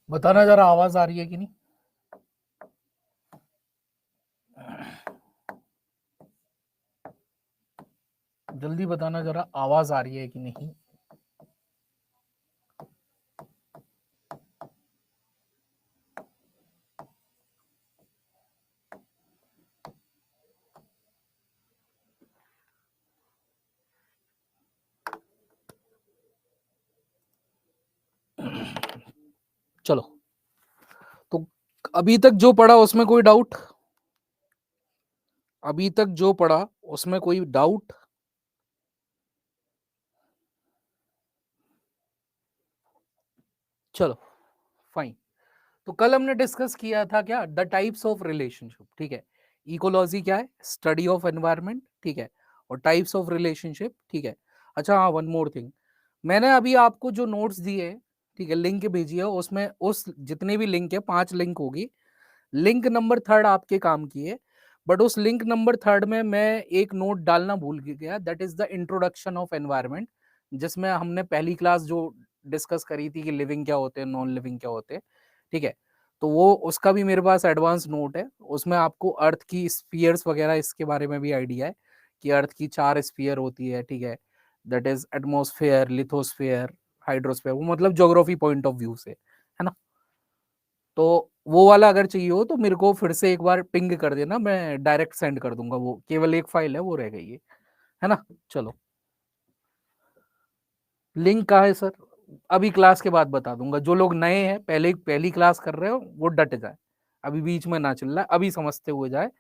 बताना जरा आवाज आ रही है कि नहीं। जल्दी बताना जरा आवाज आ रही है कि नहीं। चलो, तो अभी तक जो पढ़ा उसमें कोई डाउट? अभी तक जो पढ़ा उसमें कोई डाउट? चलो फाइन। तो कल हमने डिस्कस किया था क्या, द टाइप्स ऑफ रिलेशनशिप, ठीक है। इकोलॉजी क्या है? स्टडी ऑफ एनवायरनमेंट, ठीक है। और टाइप्स ऑफ रिलेशनशिप, ठीक है। अच्छा हाँ, वन मोर थिंग, मैंने अभी आपको जो नोट्स दिए, ठीक है, लिंक भेजी है, उसमें उस जितने भी लिंक है 5 लिंक होगी, लिंक नंबर 3 आपके काम की है। बट उस लिंक नंबर 3 में मैं एक नोट डालना भूल गया, that is the introduction of environment, जिसमें हमने पहली क्लास जो डिस्कस करी थी कि लिविंग क्या होते हैं, नॉन लिविंग क्या होते हैं, ठीक है। तो वो उसका भी मेरे पास एडवांस नोट है, उसमें आपको अर्थ की स्फीयर्स वगैरह इसके बारे में भी आइडिया है कि अर्थ की 4 स्फीयर होती है, ठीक है। That is atmosphere, lithosphere, hydrosphere, वो मतलब ज्योग्राफी पॉइंट ऑफ व्यू से, है ना। तो वो वाला अगर चाहिए हो तो मेरे को फिर से एक बार पिंग कर देना, मैं डायरेक्ट सेंड कर दूंगा, वो केवल एक फाइल है, वो रह गई है ना। चलो, लिंक कहाँ है सर? अभी क्लास के बाद बता दूंगा। जो लोग नए हैं, पहले पहली क्लास कर रहे हो, वो डट जाए, अभी बीच में ना चिल्ला, अभी समझते हुए जाए,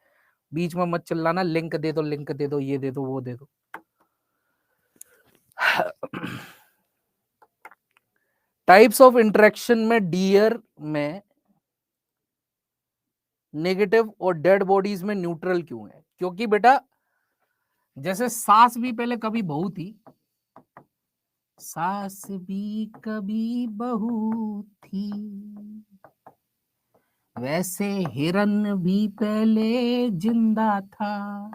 बीच में मत चिल्लाना, लिंक दे दो, लिंक दे दो, ये दे दो, वो दे दो। टाइप्स ऑफ इंटरेक्शन में डियर में नेगेटिव और डेड बॉडीज में न्यूट्रल क्यों है? क्योंकि बेटा, जैसे सास भी पहले कभी बहू थी, सास भी कभी बहू थी, वैसे हिरन भी पहले जिंदा था,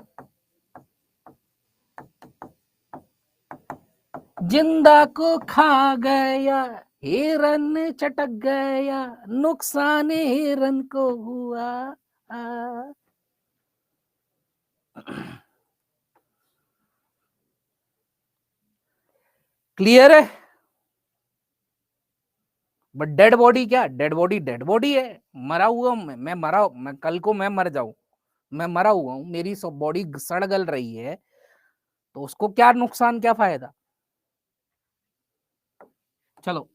जिंदा को खा गया, हिरन चटक गया, नुकसान हिरन को हुआ। क्लियर है? बट डेड बॉडी क्या, डेड बॉडी है, मरा हुआ हूं मैं मरा, मैं कल को मैं मर जाऊं, मैं मरा हुआ हूं, मेरी सब बॉडी सड़ गल रही है, तो उसको क्या नुकसान, क्या फायदा? चलो,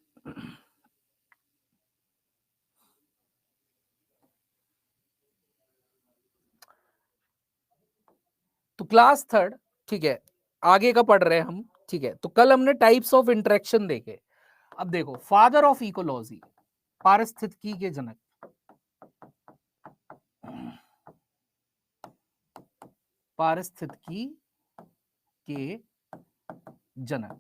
तो क्लास 3, ठीक है, आगे का पढ़ रहे हैं हम, ठीक है। तो कल हमने टाइप्स ऑफ इंटरेक्शन देखे। अब देखो, फादर ऑफ इकोलॉजी, पारिस्थितिकी के जनक, पारिस्थितिकी के जनक,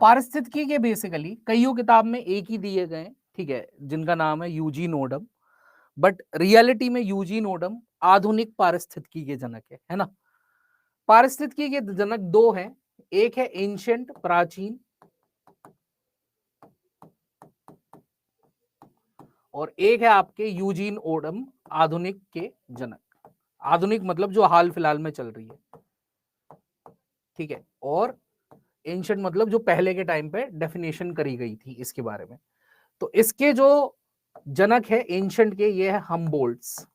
पारिस्थितिकी के बेसिकली कईयों किताब में एक ही दिए गए, ठीक है, जिनका नाम है यूजीन ओडम। बट रियलिटी में यूजीन ओडम आधुनिक पारिस्थितिकी के जनक है ना। पारिस्थितिकी के जनक दो हैं, एक है एंशिएंट, प्राचीन, और एक है आपके यूजीन ओडम, आधुनिक के जनक। आधुनिक मतलब जो हाल फिलहाल में चल रही है, ठीक है। और एंशिएंट मतलब जो पहले के टाइम पे डेफिनेशन करी गई थी इसके बारे में। तो इसके जो जनक है एंशिएंट के, ये है हम्बोल्ट्स,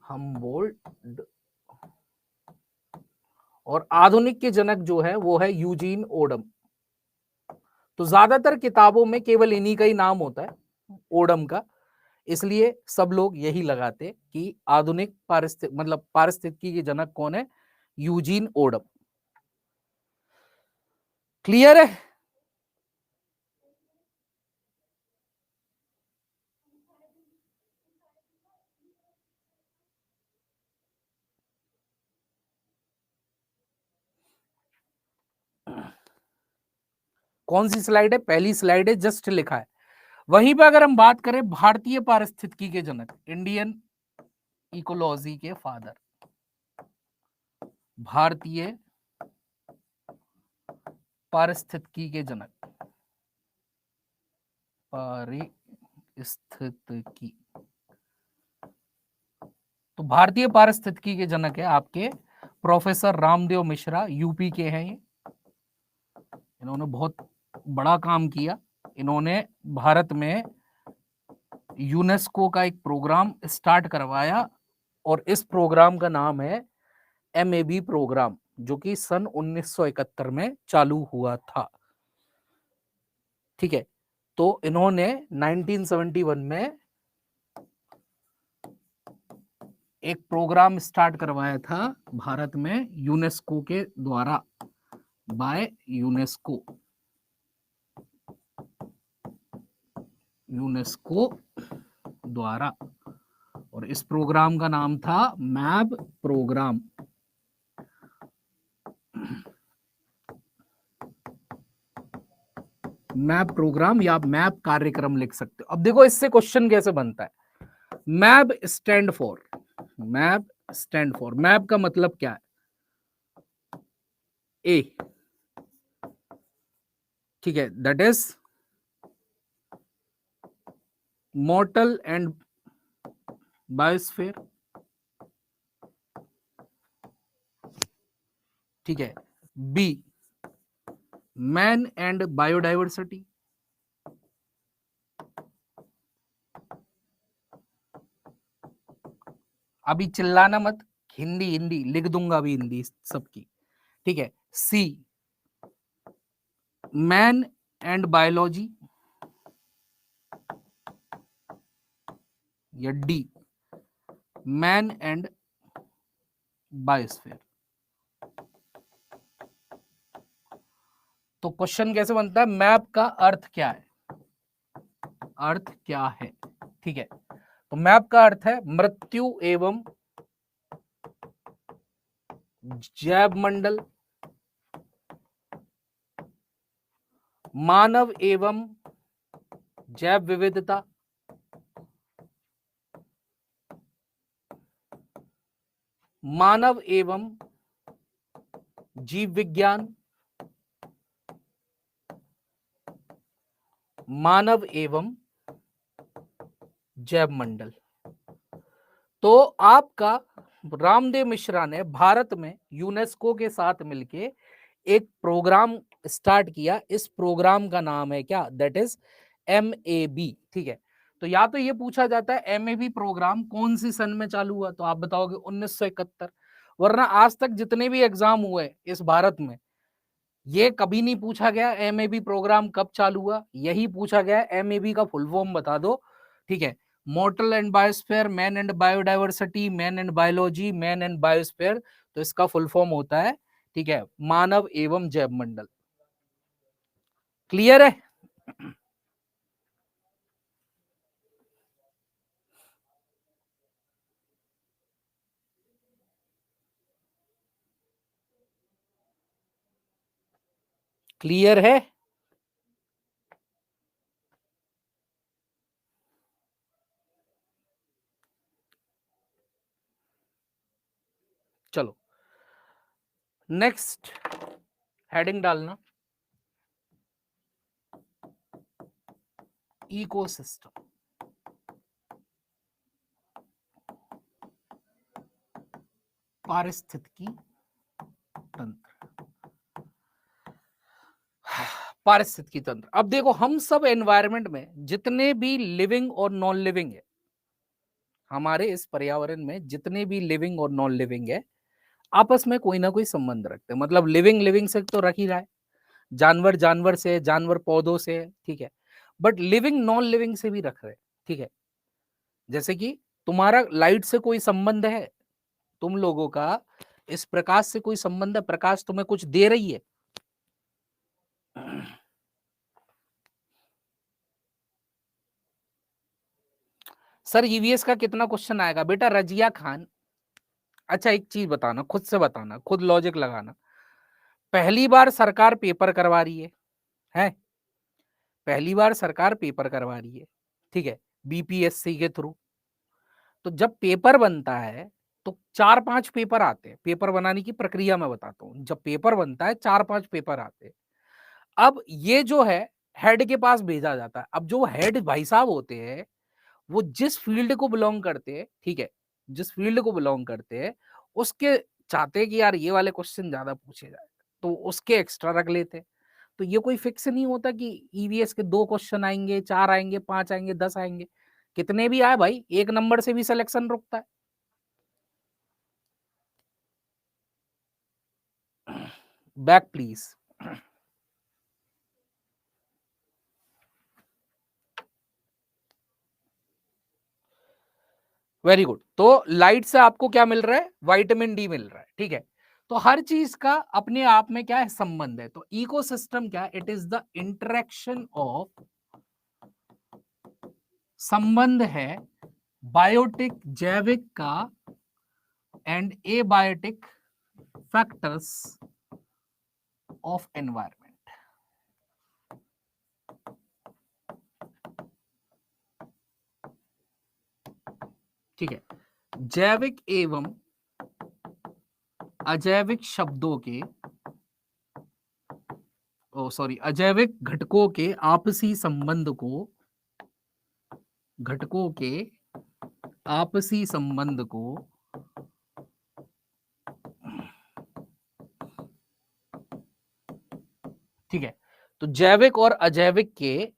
हम्बोल्ट। और आधुनिक के जनक जो है वो है यूजीन ओडम। तो ज्यादातर किताबों में केवल इन्हीं का ही नाम होता है, ओडम का, इसलिए सब लोग यही लगाते कि आधुनिक मतलब पारिस्थितिकी के जनक कौन है, यूजीन ओडम। क्लियर है? कौन सी स्लाइड है? पहली स्लाइड है, जस्ट लिखा है। वहीं पे अगर हम बात करें भारतीय पारिस्थितिकी के जनक, इंडियन इकोलॉजी के फादर, भारतीय पारिस्थितिकी के जनक, पारिस्थितिकी, तो भारतीय पारिस्थितिकी के जनक है आपके प्रोफेसर रामदेव मिश्रा, यूपी के हैं ये। इन्होंने बहुत बड़ा काम किया। इन्होंने भारत में यूनेस्को का एक प्रोग्राम स्टार्ट करवाया और इस प्रोग्राम का नाम है MAB प्रोग्राम, जो कि सन 1971 में चालू हुआ था। ठीक है, तो इन्होंने 1971 में एक प्रोग्राम स्टार्ट करवाया था भारत में यूनेस्को के द्वारा, बाय यूनेस्को, यूनेस्को द्वारा, और इस प्रोग्राम का नाम था मैब प्रोग्राम। मैप प्रोग्राम या मैप कार्यक्रम लिख सकते हो। अब देखो इससे क्वेश्चन कैसे बनता है। Map stand for, map stand for, map का मतलब क्या है? ए, ठीक है, दैट इज मॉर्टल एंड बायोस्फीयर, ठीक है। बी, मैन एंड बायोडाइवर्सिटी, अभी चिल्लाना मत, हिंदी हिंदी लिख दूंगा अभी हिंदी सबकी, ठीक है। सी, मैन एंड बायोलॉजी, या डी, मैन एंड बायोस्फीयर। तो क्वेश्चन कैसे बनता है? मैप का अर्थ क्या है, अर्थ क्या है, ठीक है। तो मैप का अर्थ है मृत्यु एवं जैव मंडल, मानव एवं जैव विविधता, मानव एवं जीव विज्ञान, मानव एवं जैव मंडल। तो आपका रामदेव मिश्रा ने भारत में यूनेस्को के साथ मिलके एक प्रोग्राम स्टार्ट किया। इस प्रोग्राम का नाम है क्या? दैट इज MAB, ठीक है। तो या तो ये पूछा जाता है MAB प्रोग्राम कौन सी सन में चालू हुआ, तो आप बताओगे 1971, वरना आज तक जितने भी एग्जाम हुए इस भारत में ये कभी नहीं पूछा गया MAB प्रोग्राम कब चालू हुआ, यही पूछा गया MAB का फुल फॉर्म बता दो, ठीक है। मॉर्टल and biosphere, man and biodiversity, man and biology, man and biosphere, तो इसका फुल फॉर्म होता है, ठीक है, मानव एवं जैव मंडल। क्लियर है? क्लियर है? चलो नेक्स्ट हेडिंग डालना, इकोसिस्टम, पारिस्थितिकी तंत्र, पारिस्थितिकी तंत्र। अब देखो हम सब एनवायरनमेंट में जितने भी लिविंग और नॉन लिविंग है, हमारे इस पर्यावरण में जितने भी लिविंग और नॉन लिविंग है आपस में कोई ना कोई संबंध रखते हैं। मतलब लिविंग लिविंग से तो रख ही रहा है, जानवर जानवर से, जानवर पौधों से, ठीक है, बट लिविंग नॉन लिविंग से भी रख रहे हैं, ठीक है। जैसे कि तुम्हारा लाइट से कोई संबंध है, तुम लोगों का इस प्रकाश से कोई संबंध है, प्रकाश तुम्हें कुछ दे रही है। सर ईवीएस का कितना क्वेश्चन आएगा बेटा? रजिया खान, अच्छा एक चीज बताना, खुद से बताना, खुद लॉजिक लगाना, पहली बार सरकार पेपर करवा रही है पहली बार सरकार पेपर करवा रही है, ठीक है, BPSC के थ्रू। तो जब पेपर बनता है तो 4-5 पेपर आते हैं, पेपर बनाने की प्रक्रिया मैं बताता हूँ। जब पेपर बनता है 4-5 पेपर आते हैं। अब ये जो है हेड के पास भेजा जाता है। अब जो हेड भाई साहब होते हैं वो जिस फील्ड को बिलोंग करते हैं, ठीक है, जिस फील्ड को बिलोंग करते हैं उसके चाहते हैं कि यार ये वाले क्वेश्चन ज्यादा पूछे जाए, तो उसके एक्स्ट्रा रख लेते हैं। तो ये कोई फिक्स नहीं होता कि ईवीएस के 2 क्वेश्चन आएंगे, 4 आएंगे, 5 आएंगे, 10 आएंगे, कितने भी आए भाई, एक नंबर से भी सिलेक्शन रुकता है। Back please. Very good. तो लाइट से आपको क्या मिल रहा है, विटामिन डी मिल रहा है, ठीक है। तो हर चीज का अपने आप में क्या है, संबंध है। तो इकोसिस्टम क्या है, it is the interaction of, संबंध है बायोटिक जैविक का and abiotic factors of environment. ठीक है, जैविक एवं अजैविक शब्दों के, सॉरी, अजैविक घटकों के आपसी संबंध को, घटकों के आपसी संबंध को ठीक है, तो जैविक और अजैविक के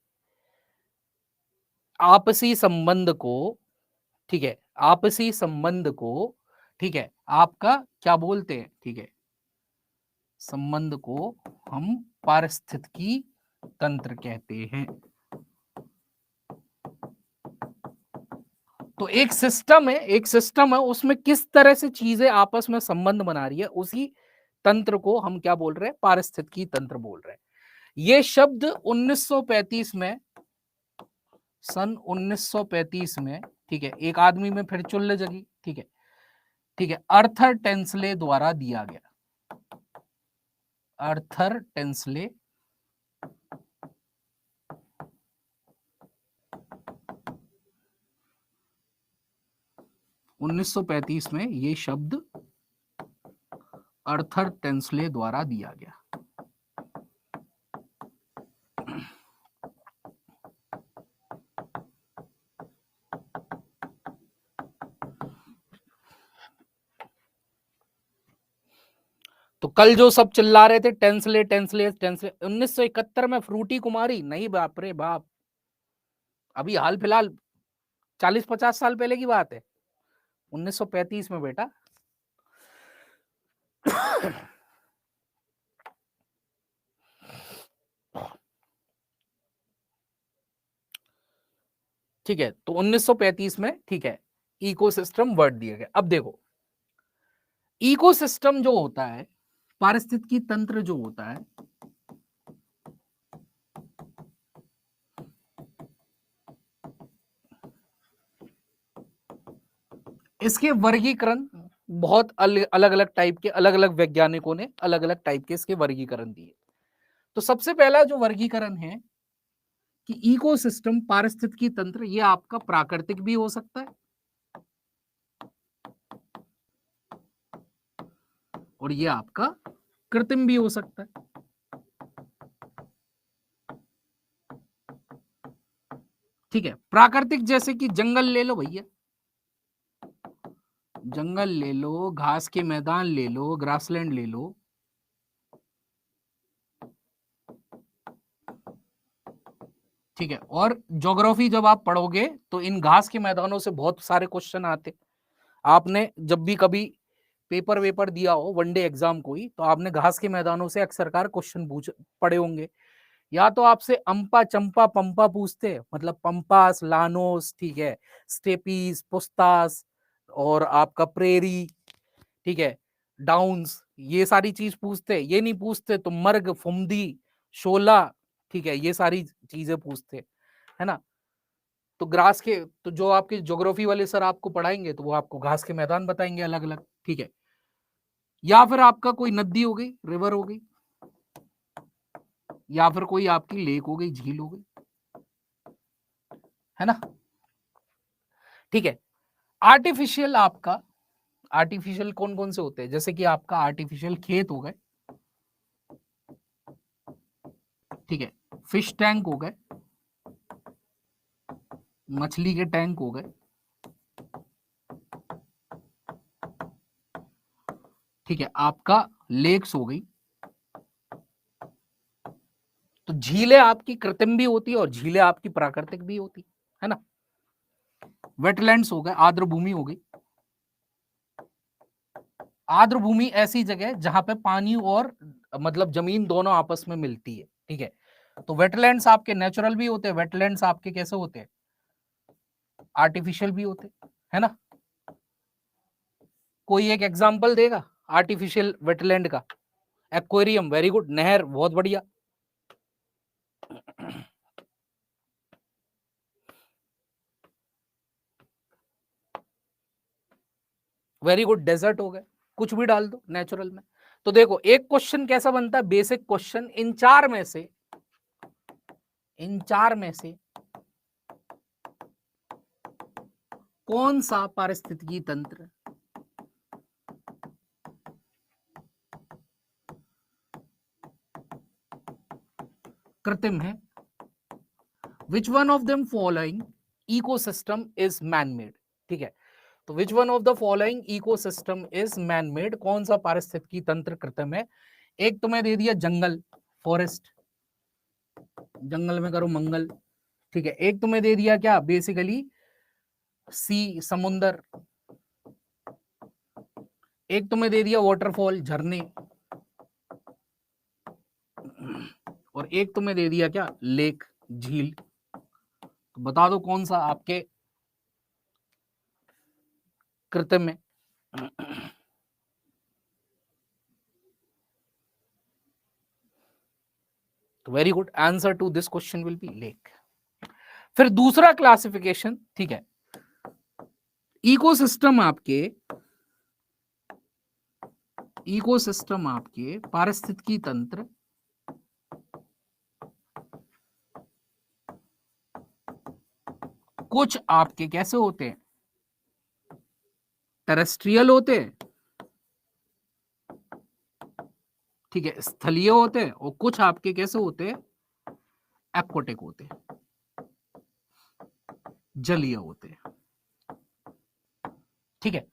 आपसी संबंध को, ठीक है, आपसी संबंध को, ठीक है, आपका क्या बोलते हैं, ठीक है, संबंध को हम पारिस्थितिकी तंत्र कहते हैं। तो एक सिस्टम है, एक सिस्टम है, उसमें किस तरह से चीजें आपस में संबंध बना रही है, उसी तंत्र को हम क्या बोल रहे हैं, पारिस्थितिकी तंत्र बोल रहे हैं। ये शब्द 1935 में, सन 1935 में, ठीक है, एक आदमी में फिर चुल्ल जगी, ठीक है, ठीक है, अर्थर टेंसले द्वारा दिया गया, अर्थर टेंसले 1935 में ये शब्द अर्थर टेंसले द्वारा दिया गया। तो कल जो सब चिल्ला रहे थे टेंसले टेंसले टेंसले, 1971 में फ्रूटी कुमारी, नहीं बाप रे बाप, अभी हाल फिलहाल 40-50 साल पहले की बात है, 1935 में बेटा। ठीक है, तो 1935 में, ठीक है, इकोसिस्टम वर्ड दिया गया। अब देखो, इकोसिस्टम जो होता है, पारिस्थितिकी तंत्र जो होता है, इसके वर्गीकरण बहुत अलग अलग टाइप के, अलग अलग वैज्ञानिकों ने अलग अलग टाइप के इसके वर्गीकरण दिए। तो सबसे पहला जो वर्गीकरण है कि इकोसिस्टम, पारिस्थितिकी तंत्र, ये आपका प्राकृतिक भी हो सकता है और ये आपका कृत्रिम भी हो सकता है। ठीक है, प्राकृतिक जैसे कि जंगल ले लो भैया, जंगल ले लो, घास के मैदान ले लो, ग्रासलैंड ले लो, ठीक है। और ज्योग्राफी जब आप पढ़ोगे तो इन घास के मैदानों से बहुत सारे क्वेश्चन आते। आपने जब भी कभी पेपर वेपर दिया हो, वनडे एग्जाम कोई, तो आपने घास के मैदानों से अक्सर क्वेश्चन पूछ पढ़े होंगे। या तो आपसे अंपा चंपा पंपा पूछते, मतलब पंपास, लानोस, ठीक है, स्टेपीज, पुस्तास, और आपका प्रेरी, ठीक है, डाउन्स, ये सारी चीज पूछते। ये नहीं पूछते तो मर्ग, फुमदी, शोला, ठीक है, ये सारी चीजें पूछते, है ना। तो ग्रास के, तो जो आपके ज्योग्राफी वाले सर आपको पढ़ाएंगे तो वो आपको घास के मैदान बताएंगे अलग अलग, ठीक है। या फिर आपका कोई नदी हो गई, रिवर हो गई, या फिर कोई आपकी लेक हो गई, झील हो गई, है ना। ठीक है, आर्टिफिशियल आपका, आर्टिफिशियल कौन कौन से होते हैं, जैसे कि आपका आर्टिफिशियल खेत हो गए, ठीक है, फिश टैंक हो गए, मछली के टैंक हो गए, ठीक है, आपका लेक्स हो गई। तो झीलें आपकी कृत्रिम भी होती है और झीलें आपकी प्राकृतिक भी होती है ना। वेटलैंड्स हो गए, आर्द्र भूमि हो गई। आर्द्र भूमि ऐसी जगह जहां पे पानी और मतलब जमीन दोनों आपस में मिलती है, ठीक है। तो वेटलैंड्स आपके नेचुरल भी होते हैं, वेटलैंड्स आपके कैसे होते हैं, आर्टिफिशियल भी होते हैं, है ना। कोई एक एग्जांपल देगा आर्टिफिशियल वेटलैंड का? Aquarium, very good. नहर, बहुत बढ़िया। वेरी गुड, डेजर्ट हो गए, कुछ भी डाल दो नेचुरल में। तो देखो एक क्वेश्चन कैसा बनता है, बेसिक क्वेश्चन, इन चार में से कौन सा पारिस्थितिकी तंत्र कृत्रिम है? Which one of them following ecosystem is man made? ठीक है, तो which one of the following ecosystem is man made, कौन सा पारिस्थितिकी तंत्र कृत्रिम है? एक तो मैं दे दिया जंगल, फॉरेस्ट, जंगल में करो मंगल, ठीक है। एक तो मैं दे दिया क्या, बेसिकली सी, समुंदर। एक तो मैं दे दिया वाटरफॉल, झरने। और एक तो मैं दे दिया क्या, लेक, झील। तो बता दो कौन सा आपके कृत्रिम में? तो very good, answer to this question will be लेक। फिर दूसरा क्लासिफिकेशन, ठीक है, इकोसिस्टम आपके पारिस्थितिकी तंत्र कुछ आपके कैसे होते हैं, टेरेस्ट्रियल होते हैं, ठीक है, स्थलीय होते हैं, और कुछ आपके कैसे होते हैं, एक्वाटिक होते हैं, जलीय होते हैं, ठीक है।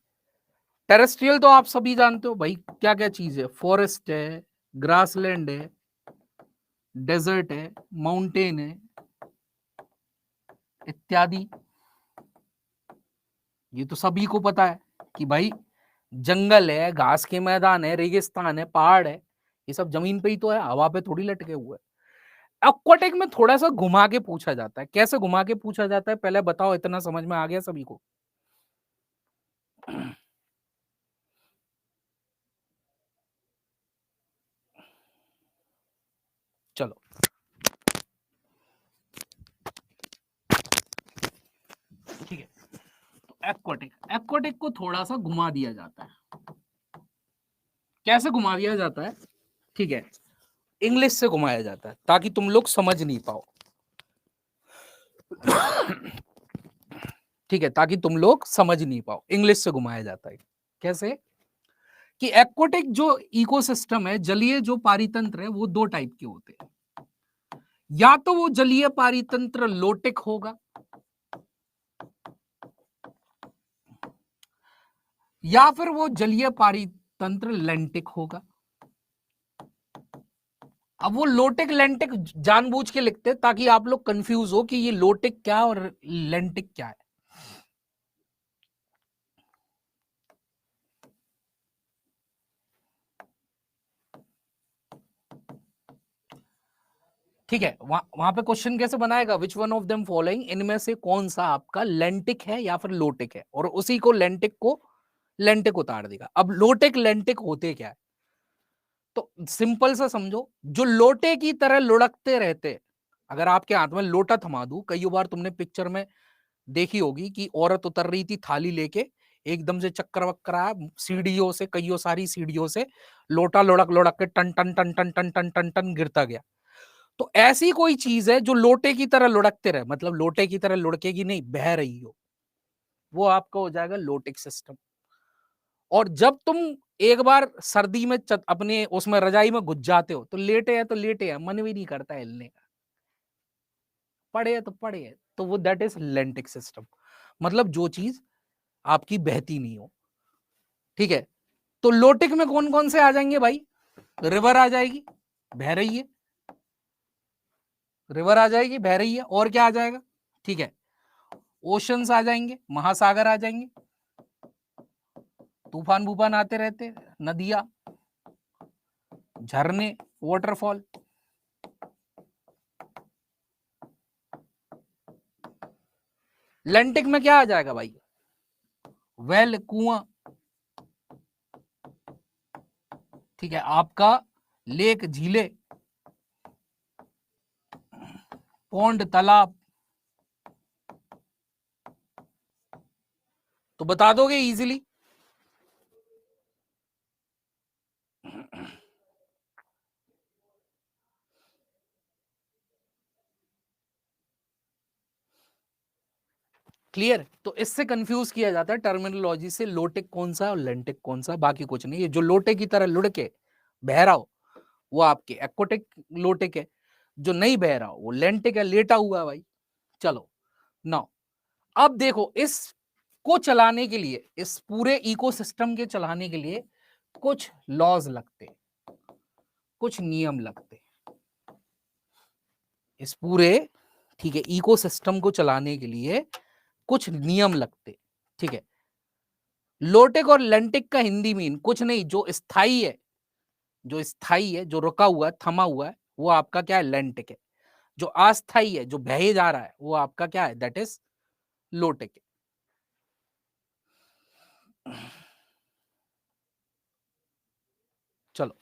टेरेस्ट्रियल तो आप सभी जानते हो भाई, क्या क्या चीज है, फॉरेस्ट है, ग्रासलैंड है, डेजर्ट है, माउंटेन है, इत्यादि। ये तो सभी को पता है कि भाई जंगल है, घास के मैदान है, रेगिस्तान है, पहाड़ है, ये सब जमीन पे ही तो है, हवा पे थोड़ी लटके हुए। एक्वाटिक में थोड़ा सा घुमा के पूछा जाता है। कैसे घुमा के पूछा जाता है, पहले बताओ, इतना समझ में आ गया सभी को? चलो, ठीक है, तो एक्वाटिक को थोड़ा सा घुमा दिया जाता है। कैसे घुमा दिया जाता है, ठीक है, इंग्लिश से घुमाया जाता है ताकि तुम लोग समझ नहीं पाओ, ठीक है, ताकि तुम लोग समझ नहीं पाओ, इंग्लिश से घुमाया जाता है। कैसे कि एक्वाटिक जो इकोसिस्टम है, जलीय जो पारितंत्र है, वो दो टाइप के होते हैं। या तो वो जलीय पारितंत्र लोटिक होगा, या फिर वो जलीय पारितंत्र लेंटिक होगा। अब वो लोटिक लेंटिक जानबूझ के लिखते हैं ताकि आप लोग कंफ्यूज हो कि ये लोटिक क्या है और लेंटिक क्या है। ठीक है, वहां पे क्वेश्चन कैसे बनाएगा, which one of them following, इनमें से कौन सा आपका लेंटिक है या फिर लोटिक है, और उसी को लेंटिक उतार देगा। अब लोटिक लेंटिक होते क्या है, तो सिंपल सा समझो, जो लोटे की तरह लुढ़कते रहते, अगर आपके हाथ में लोटा थमा दूं, कई बार तुमने पिक्चर में देखी होगी कि औरत उतर रही थी थाली लेके, एकदम से चक्कर वक्कर आया, सीढ़ियों से, कईयों सारी सीढ़ियों से लोटा लुढ़क लुढ़क के टन टन टन टन टन टन टन टन गिरता गया। तो ऐसी कोई चीज है जो लोटे की तरह लुढ़कते रहे, मतलब लोटे की तरह लुढ़केगी नहीं, बह रही हो, वो आपका हो जाएगा लोटिक सिस्टम। और जब तुम एक बार सर्दी में अपने उसमें रजाई में घुस जाते हो तो लेटे हैं, मन भी नहीं करता हिलने का, पड़े हैं तो पड़े हैं। तो वो दैट इज लेंटिक सिस्टम, मतलब जो चीज आपकी बहती नहीं हो, ठीक है। तो लोटिक में कौन कौन से आ जाएंगे भाई? रिवर आ जाएगी, बह रही है, रिवर आ जाएगी, बह रही है, और क्या आ जाएगा? ठीक है, ओशंस आ जाएंगे, महासागर आ जाएंगे, तूफान बूफान आते रहते, नदियां, झरने, वाटरफॉल। लेंटिक में क्या आ जाएगा भाई? वेल, कुआं, ठीक है, आपका लेक, झीले, पौंड, तालाब। तो बता दोगे इजीली? क्लियर? तो इससे कंफ्यूज किया जाता है टर्मिनोलॉजी से, लोटिक कौन सा और लेंटिक कौन सा, बाकी कुछ नहीं है। जो लोटे की तरह लुढ़के बह रहा हो वो आपके एक्वाटिक लोटिक है, जो नहीं बह रहा हो वो लेंटिक है, लेटा हुआ है भाई। चलो नाउ, अब देखो, इस को चलाने के लिए, इस पूरे इकोसिस्टम के चलाने के लिए कुछ लॉज लगते, कुछ नियम लगते इस पूरे, ठीक है, इकोसिस्टम को चलाने के लिए कुछ नियम लगते, ठीक है। लोटिक और लेंटिक का हिंदी मीन कुछ नहीं, जो स्थाई है, जो स्थाई है, जो रुका हुआ है, थमा हुआ है, वो आपका क्या है? लेंटिक है। जो अस्थाई है, जो बहे जा रहा है, वो आपका क्या है? दैट इज लोटिक है। चलो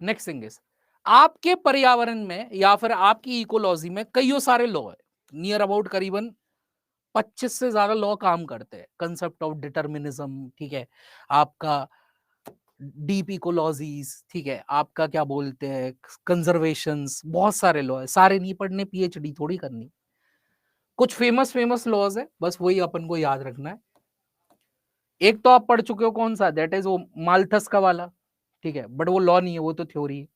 नेक्स्ट थिंग इज, आपके पर्यावरण में या फिर आपकी इकोलॉजी में कई सारे लॉ है, नियर अबाउट करीबन 25 से ज्यादा लॉ काम करते हैं। कंसेप्ट ऑफ डिटर्मिनिज्म, ठीक है, आपका डीप इकोलॉजीज, ठीक है, आपका क्या बोलते हैं, कंजर्वेशंस, बहुत सारे लॉ है, सारे नहीं पढ़ने, पीएचडी थोड़ी करनी। कुछ फेमस फेमस लॉज है, बस वही अपन को याद रखना है। एक तो आप पढ़ चुके हो, कौन सा? दैट इज वो माल्थस का वाला, ठीक है, बट वो लॉ नहीं है, वो तो थ्योरी है।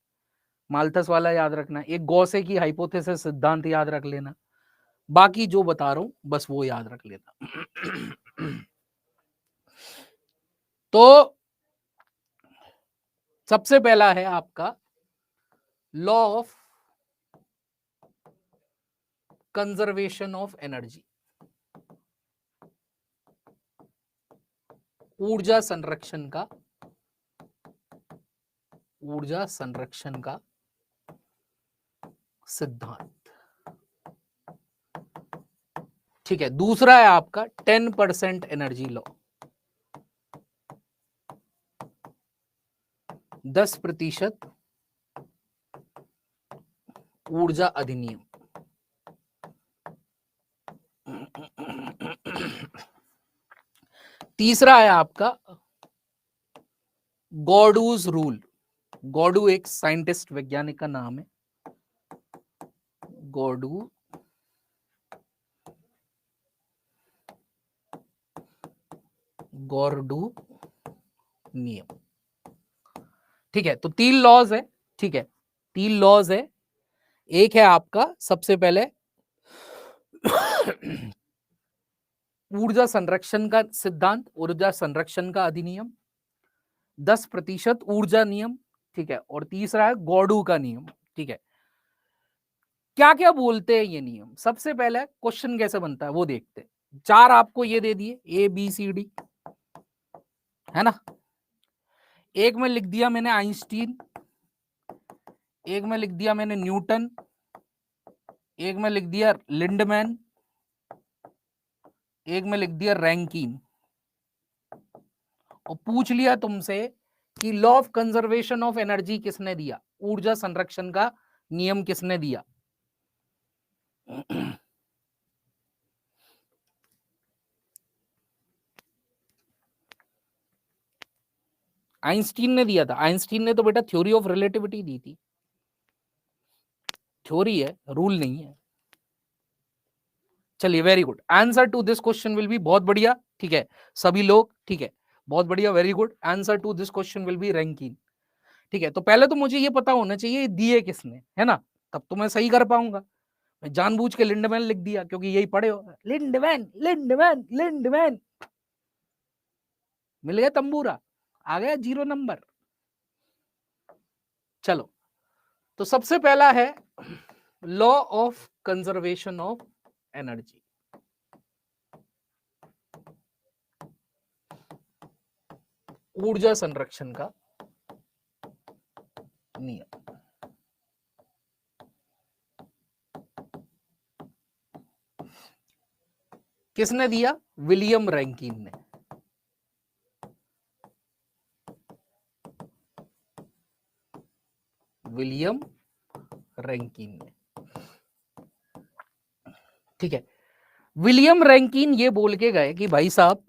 माल्थस वाला याद रखना। एक गॉसे की हाइपोथेसिस सिद्धांत याद रख लेना। बाकी जो बता रहा हूं बस वो याद रख लेना। तो सबसे पहला है आपका law of conservation of energy, ऊर्जा संरक्षण का, ऊर्जा संरक्षण का सिद्धांत, ठीक है। दूसरा है आपका 10% एनर्जी लॉ, 10% ऊर्जा अधिनियम। तीसरा है आपका गॉडूज रूल। गॉडू एक साइंटिस्ट, वैज्ञानिक का नाम है, गॉडू गॉर्डू नियम, ठीक है। तो 3 लॉज है, ठीक है, 3 लॉज है। एक है आपका सबसे पहले ऊर्जा संरक्षण का सिद्धांत, ऊर्जा संरक्षण का अधिनियम, 10% ऊर्जा नियम, ठीक है। और तीसरा है गॉडू का नियम, ठीक है। क्या क्या बोलते हैं ये नियम? सबसे पहले क्वेश्चन कैसे बनता है वो देखते हैं। 4 आपको ये दे दिए, ए बी सी डी, है ना। एक में लिख दिया मैंने आइंस्टीन, एक में लिख दिया मैंने न्यूटन, एक में लिख दिया लिंडमैन, एक में लिख दिया रैंकिन। और पूछ लिया तुमसे कि law of conservation of energy किसने दिया, ऊर्जा संरक्षण का नियम किसने दिया? आइंस्टीन ने दिया था। आइंस्टीन ने तो बेटा थ्योरी ऑफ रिलेटिविटी दी थी, थ्योरी है, रूल नहीं है। चलिए very good, answer to this question will be बहुत बढ़िया, ठीक है सभी लोग, ठीक है। बहुत बढ़िया, very good. Answer to this question will be ranking. ठीक है, तो पहले तो मुझे ये पता होना चाहिए दिए किसने, है ना, तब तो मैं सही कर पाऊंगा। मैं जानबूझ के लिंडमैन लिख दिया क्योंकि यही पढ़े हो, लिंडमैन लिंडमैन लिंडमैन, मिल गया तंबूरा, आ गया 0 नंबर। चलो, तो सबसे पहला है law of conservation of energy. ऊर्जा संरक्षण का नियम। किसने दिया? विलियम रैंकिन ने। विलियम रैंकिन ने, ठीक है। विलियम रैंकिन ये बोल के गए कि भाई साहब,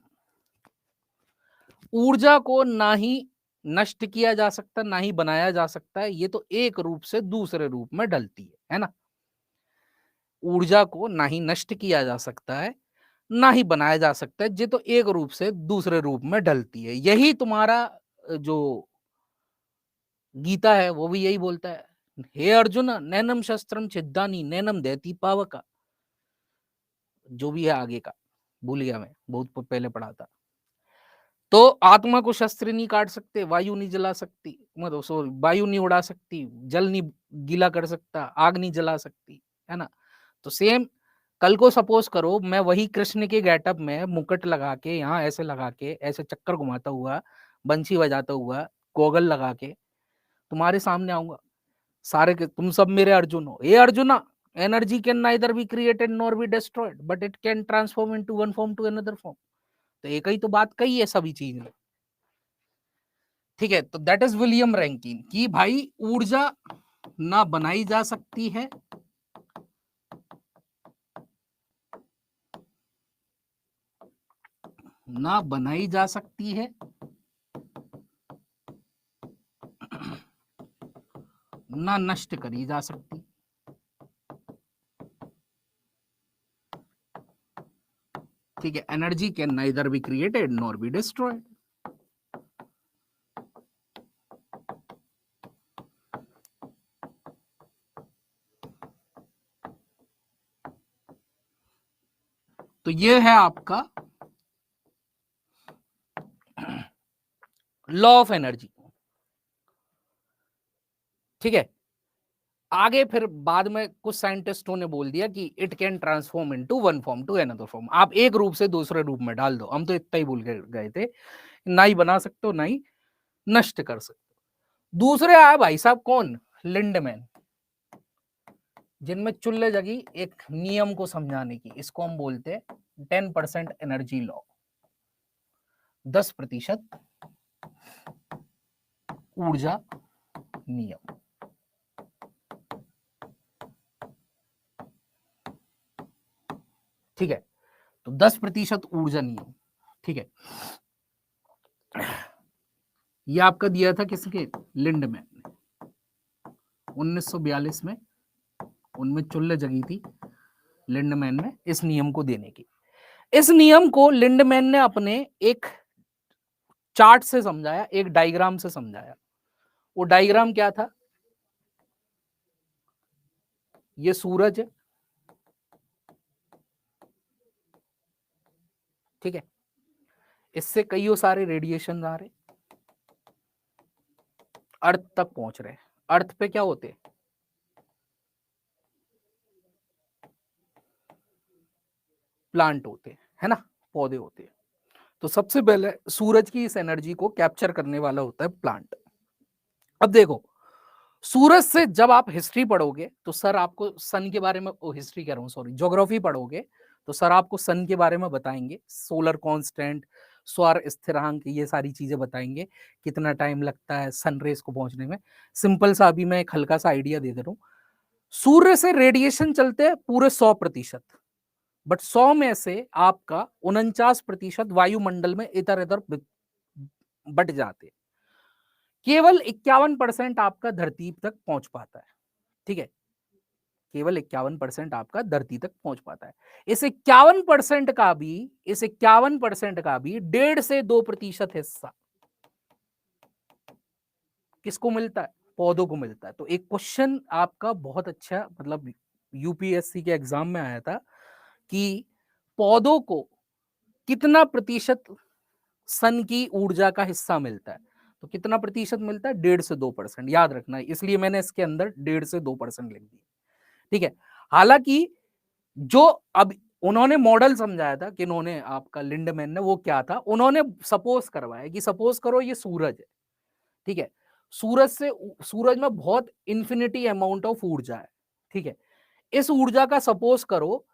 ऊर्जा को ना ही नष्ट किया जा सकता, ना ही बनाया जा सकता है, ये तो एक रूप से दूसरे रूप में ढलती है ना। ऊर्जा को ना ही नष्ट किया जा सकता है, ना ही बनाया जा सकता है, ये तो एक रूप से दूसरे रूप में ढलती है। यही तुम्हारा जो गीता है वो भी यही बोलता है, हे अर्जुन नैनम शस्त्रम छिद्दानी नैनम देती पावका। जो भी है आगे का भूल गया मैं, बहुत पहले पढ़ा था। तो आत्मा को शस्त्र नहीं काट सकते, वायु नहीं जला सकती, मतलब सॉरी, वायु नहीं उड़ा सकती, जल नहीं गीला कर सकता, आग नहीं जला सकती, है ना। तो सेम कल को सपोज करो मैं वही कृष्ण के गेटअप में मुकुट लगा के, यहाँ ऐसे लगा के, ऐसे चक्कर घुमाता हुआ, बंशी बजाता हुआ, गोगल लगा के तुम्हारे सामने आऊंगा, सारे के तुम सब मेरे अर्जुन हो। ए Arjuna, energy can neither be created nor be destroyed but it can transform into one form to another form. तो एक ही तो बात कही है सभी चीज में, ठीक है। तो दैट इज विलियम रैंकिन कि भाई ऊर्जा ना बनाई जा सकती है, ना बनाई जा सकती है, ना नष्ट करी जा सकती। ठीक है, energy can neither be created nor be destroyed. तो ये है आपका लॉ ऑफ एनर्जी, ठीक है। आगे फिर बाद में कुछ साइंटिस्टों ने बोल दिया कि it can transform into one form to another form. आप एक रूप से दूसरे रूप में डाल दो, हम तो इतना ही भूल गए थे, ना ही बना सकते हो ना ही नष्ट कर सकते हो। दूसरे आए भाई साहब कौन? लिंडमैन, जिनमें चुल्ले जगी एक नियम को समझाने की, इसको हम बोलते हैं 10% एनर्जी लॉ, 10% ऊर्जा नियम, ठीक है। तो 10% ऊर्जा नियम, ठीक है। ये आपका दिया था किसके? लिंडमैन ने 1942 में, उनमें चुल्ले जगी थी लिंडमैन में इस नियम को देने की। इस नियम को लिंडमैन ने अपने एक चार्ट से समझाया, एक डायग्राम से समझाया। वो डायग्राम क्या था? ये सूरज है, ठीक है, इससे कई सारे रेडिएशन आ रहे, अर्थ तक पहुंच रहे। अर्थ पे क्या होते? प्लांट होते, है ना, पौधे होते। तो सबसे पहले सूरज की इस एनर्जी को कैप्चर करने वाला होता है प्लांट। अब देखो, सूरज से जब आप हिस्ट्री पढ़ोगे तो सर आपको सन के बारे में, हिस्ट्री कह रहा हूँ सॉरी, ज्योग्राफी पढ़ोगे तो सर आपको सन के बारे में बताएंगे, सोलर कांस्टेंट, सौर स्थिरांक, ये सारी चीजें बताएंगे, कितना टाइम लगता है सन रेस को पहुंचने में। सिंपल सा अभी मैं एक हल्का सा आइडिया दे रहा हूँ। सूर्य से रेडिएशन चलते हैं पूरे 100%, बट 100 में से आपका 49% वायुमंडल में इधर इधर बट जाते, केवल 51% आपका धरती तक पहुंच पाता है, ठीक है। केवल 51% आपका धरती तक पहुंच पाता है। इस 51% का भी 1.5% हिस्सा किसको मिलता है? पौधों को मिलता है। तो एक क्वेश्चन आपका बहुत अच्छा, मतलब यूपीएससी के एग्जाम में आया था कि पौधों को कितना प्रतिशत सन की ऊर्जा का हिस्सा मिलता है? तो कितना प्रतिशत मिलता है? 1.5 से 2%। याद रखना है, इसलिए मैंने इसके अंदर 1.5 से 2% लिख दिया। ठीक है। हालांकि जो अब उन्होंने मॉडल समझाया था कि इन्होंने, आपका लिंडमैन ने, वो क्या था, उन्होंने सपोज करवाया कि सपोज करो ये सूरज है। ठीक है। सूरज में बहुत इन्फिनिटी अमाउंट ऑफ ऊर्जा है। ठीक है। इस ऊर्जा का सपोज करो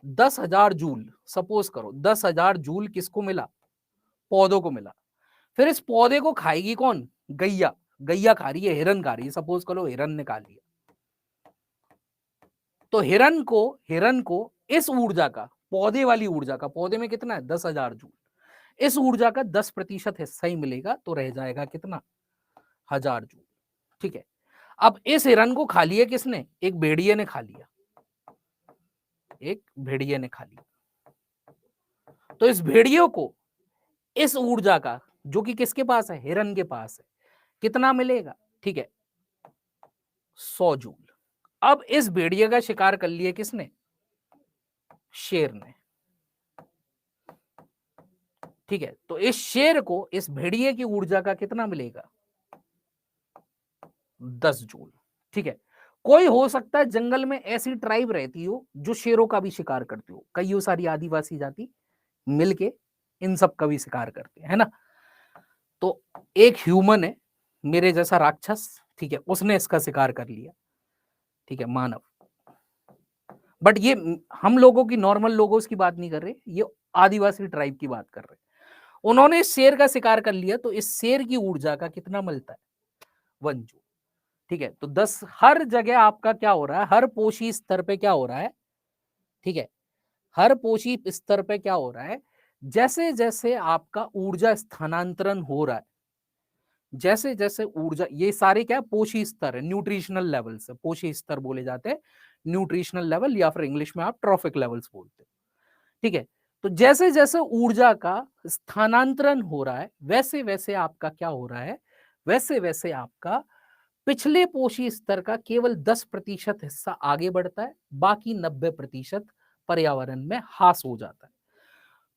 10,000 जूल, सपोज करो 10,000 जूल किसको मिला? पौधों को मिला। फिर इस पौधे को खाएगी कौन? गैया। गैया खा रही है, हिरन खा रही है, सपोज करो हिरन ने खा लिया। तो हिरन को इस ऊर्जा का, पौधे वाली ऊर्जा का, पौधे में कितना है? 10,000 जूल, इस ऊर्जा का 10% हिस्सा ही मिलेगा, तो रह जाएगा कितना? 1,000 जूल। ठीक है। अब इस हिरन को खा लिया किसने? एक भेड़िए ने खा लिया। एक भेड़िए ने खा लिया। तो इस भेड़ियों को इस ऊर्जा का, जो कि किसके पास है? हिरन के पास है, कितना मिलेगा? ठीक है, 100 जूल। अब इस भेड़िए का शिकार कर लिया किसने? शेर ने। ठीक है। तो इस शेर को इस भेड़िए की ऊर्जा का कितना मिलेगा? 10 जूल। ठीक है। कोई हो सकता है जंगल में ऐसी ट्राइब रहती हो जो शेरों का भी शिकार करती हो, कई सारी आदिवासी जाति मिलके इन सब का भी शिकार करते हैं, है ना। तो एक ह्यूमन है, मेरे जैसा राक्षस, ठीक है, उसने इसका शिकार कर लिया। ठीक है, मानव। बट ये हम लोगों की, नॉर्मल लोगों की बात नहीं कर रहे, ये आदिवासी ट्राइब की बात कर रहे। उन्होंने इस शेर का शिकार कर लिया, तो इस शेर की ऊर्जा का कितना मिलता है? 1 जूल। ठीक है। तो 10 हर जगह आपका क्या हो रहा है? हर पोषी स्तर पे क्या हो रहा है? ठीक है, हर पोषी स्तर पे क्या हो रहा है? जैसे जैसे आपका ऊर्जा स्थानांतरण हो रहा है, जैसे जैसे ऊर्जा, ये सारे क्या है? पोषी स्तर है, न्यूट्रिशनल लेवल से पोषी स्तर बोले जाते हैं, न्यूट्रिशनल लेवल, या फिर इंग्लिश में आप ट्रॉफिक लेवल्स बोलते हैं। ठीक है। तो जैसे जैसे ऊर्जा का स्थानांतरण हो रहा है, वैसे वैसे आपका क्या हो रहा है? वैसे वैसे आपका पिछले पोषी स्तर का केवल 10% हिस्सा आगे बढ़ता है, बाकी 90% पर्यावरण में हास हो जाता है।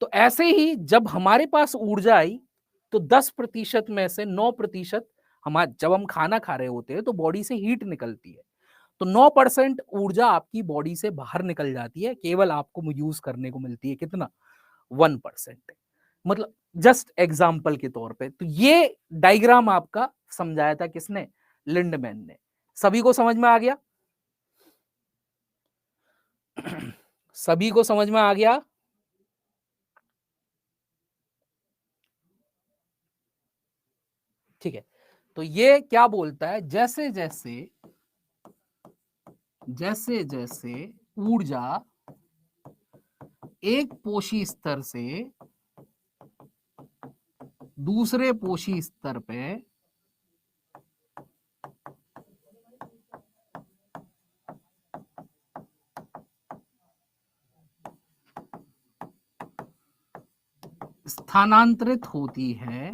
तो ऐसे ही जब हमारे पास ऊर्जा आई, तो 10% में से 9%, हमारे, जब हम खाना खा रहे होते हैं तो बॉडी से हीट निकलती है, तो 9% ऊर्जा आपकी बॉडी से बाहर निकल जाती है, केवल आपको यूज करने को मिलती है कितना? 1%। मतलब जस्ट एग्जाम्पल के तौर पे। तो ये डायग्राम आपका समझाया था किसने? लिंडमैन ने। सभी को समझ में आ गया? सभी को समझ में आ गया? ठीक है। तो ये क्या बोलता है? जैसे जैसे जैसे जैसे ऊर्जा एक पोषी स्तर से दूसरे पोषी स्तर पे स्थानांतरित होती है,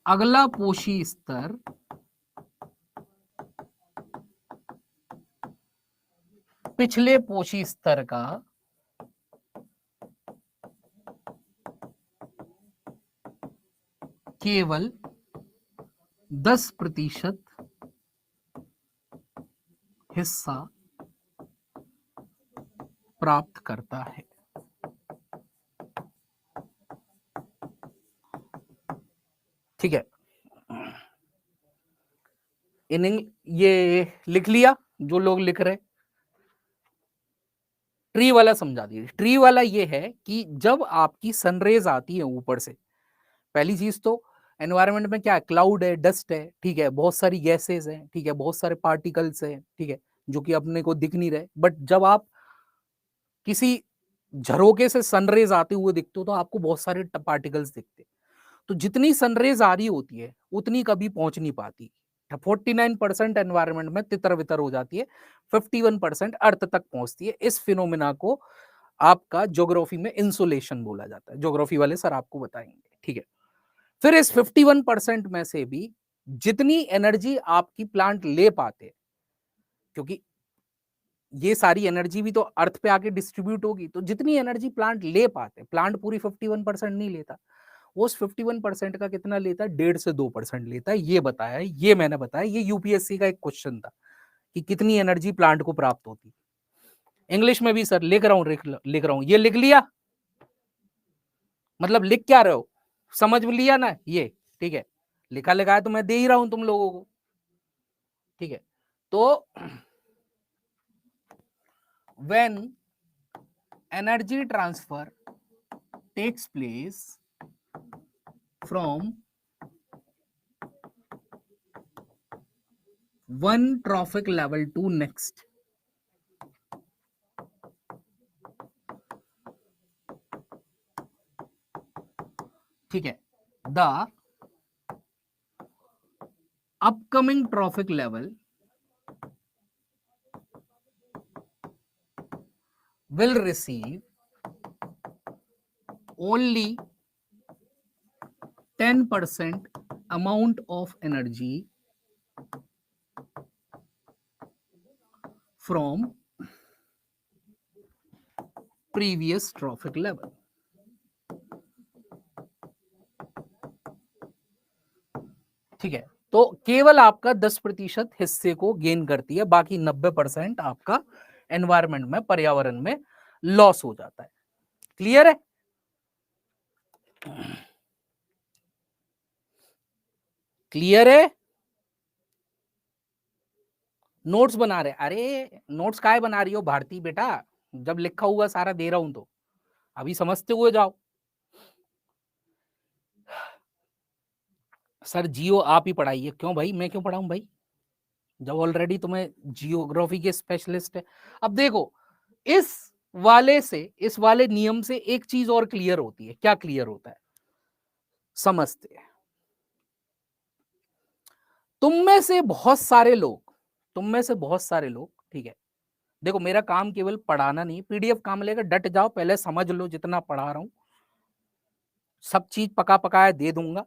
अगला पोषी स्तर पिछले पोषी स्तर का केवल 10% हिस्सा प्राप्त करता है। ठीक है। ये लिख लिया जो लोग लिख रहे? ट्री वाला समझा दीजिए। ट्री वाला ये है कि जब आपकी सनरेज आती है ऊपर से, पहली चीज तो एनवायरनमेंट में क्या है? क्लाउड है, डस्ट है, ठीक है, बहुत सारी गैसेज हैं, ठीक है, बहुत सारे पार्टिकल्स हैं, ठीक है, जो कि अपने को दिख नहीं रहे। बट जब आप किसी झरोके से सनरेज आते हुए दिखते हो, तो आपको बहुत सारे पार्टिकल्स दिखते हैं। तो जितनी सनरेज आ रही होती है उतनी कभी पहुंच नहीं पाती। 49% एनवायरनमेंट में तितर वितर हो जाती है, 51% अर्थ तक पहुंचती है। इस फिनोमिना को आपका ज्योग्राफी में इंसुलेशन बोला जाता है, ज्योग्राफी वाले सर आपको बताएंगे, ठीक है। फिर इस 51% में से भी जितनी एनर्जी आपकी प्लांट ले पाते, क्योंकि ये सारी एनर्जी भी तो अर्थ पे आके डिस्ट्रीब्यूट होगी, तो जितनी एनर्जी प्लांट ले पाते, प्लांट पूरी 51% नहीं लेता, वो उस 51% का कितना लेता है, 1.5 से 2% लेता है। ये बताया, ये मैंने बताया, ये यूपीएससी का एक क्वेश्चन था कि कितनी एनर्जी प्लांट को प्राप्त होती। इंग्लिश में भी सर लिख रहा हूं, लिख रहा हूं, ये लिख लिया, मतलब लिख क्या रहे हो, समझ में लिया ना ये, ठीक है। लिखा लिखा है तो मैं दे ही रहा हूं तुम लोगों को, ठीक है। तो when energy transfer takes place from one trophic level to next, ठीक है, the upcoming trophic level will receive only 10% amount of energy from previous trophic level, ठीक है। तो केवल आपका 10% हिस्से को गेन करती है, बाकी 90% आपका एनवायरनमेंट में, पर्यावरण में लॉस हो जाता है। क्लियर है? क्लियर है? नोट्स बना रहे? अरे नोट्स काहे बना रही हो भारती बेटा, जब लिखा हुआ सारा दे रहा हूं तो अभी समझते हुए जाओ। सर जियो आप ही पढ़ाइए। क्यों भाई, मैं क्यों पढ़ाऊं भाई, जब ऑलरेडी तुम्हें जियोग्राफी के स्पेशलिस्ट है। अब देखो, इस वाले से, इस वाले नियम से एक चीज और क्लियर होती है। क्या क्लियर होता है, समझते हैं। तुम में से बहुत सारे लोग, तुम में से बहुत सारे लोग, ठीक है, देखो मेरा काम केवल पढ़ाना नहीं, पीडीएफ काम लेकर डट जाओ, पहले समझ लो जितना पढ़ा रहा हूं, सब चीज पका पकाया दे दूंगा,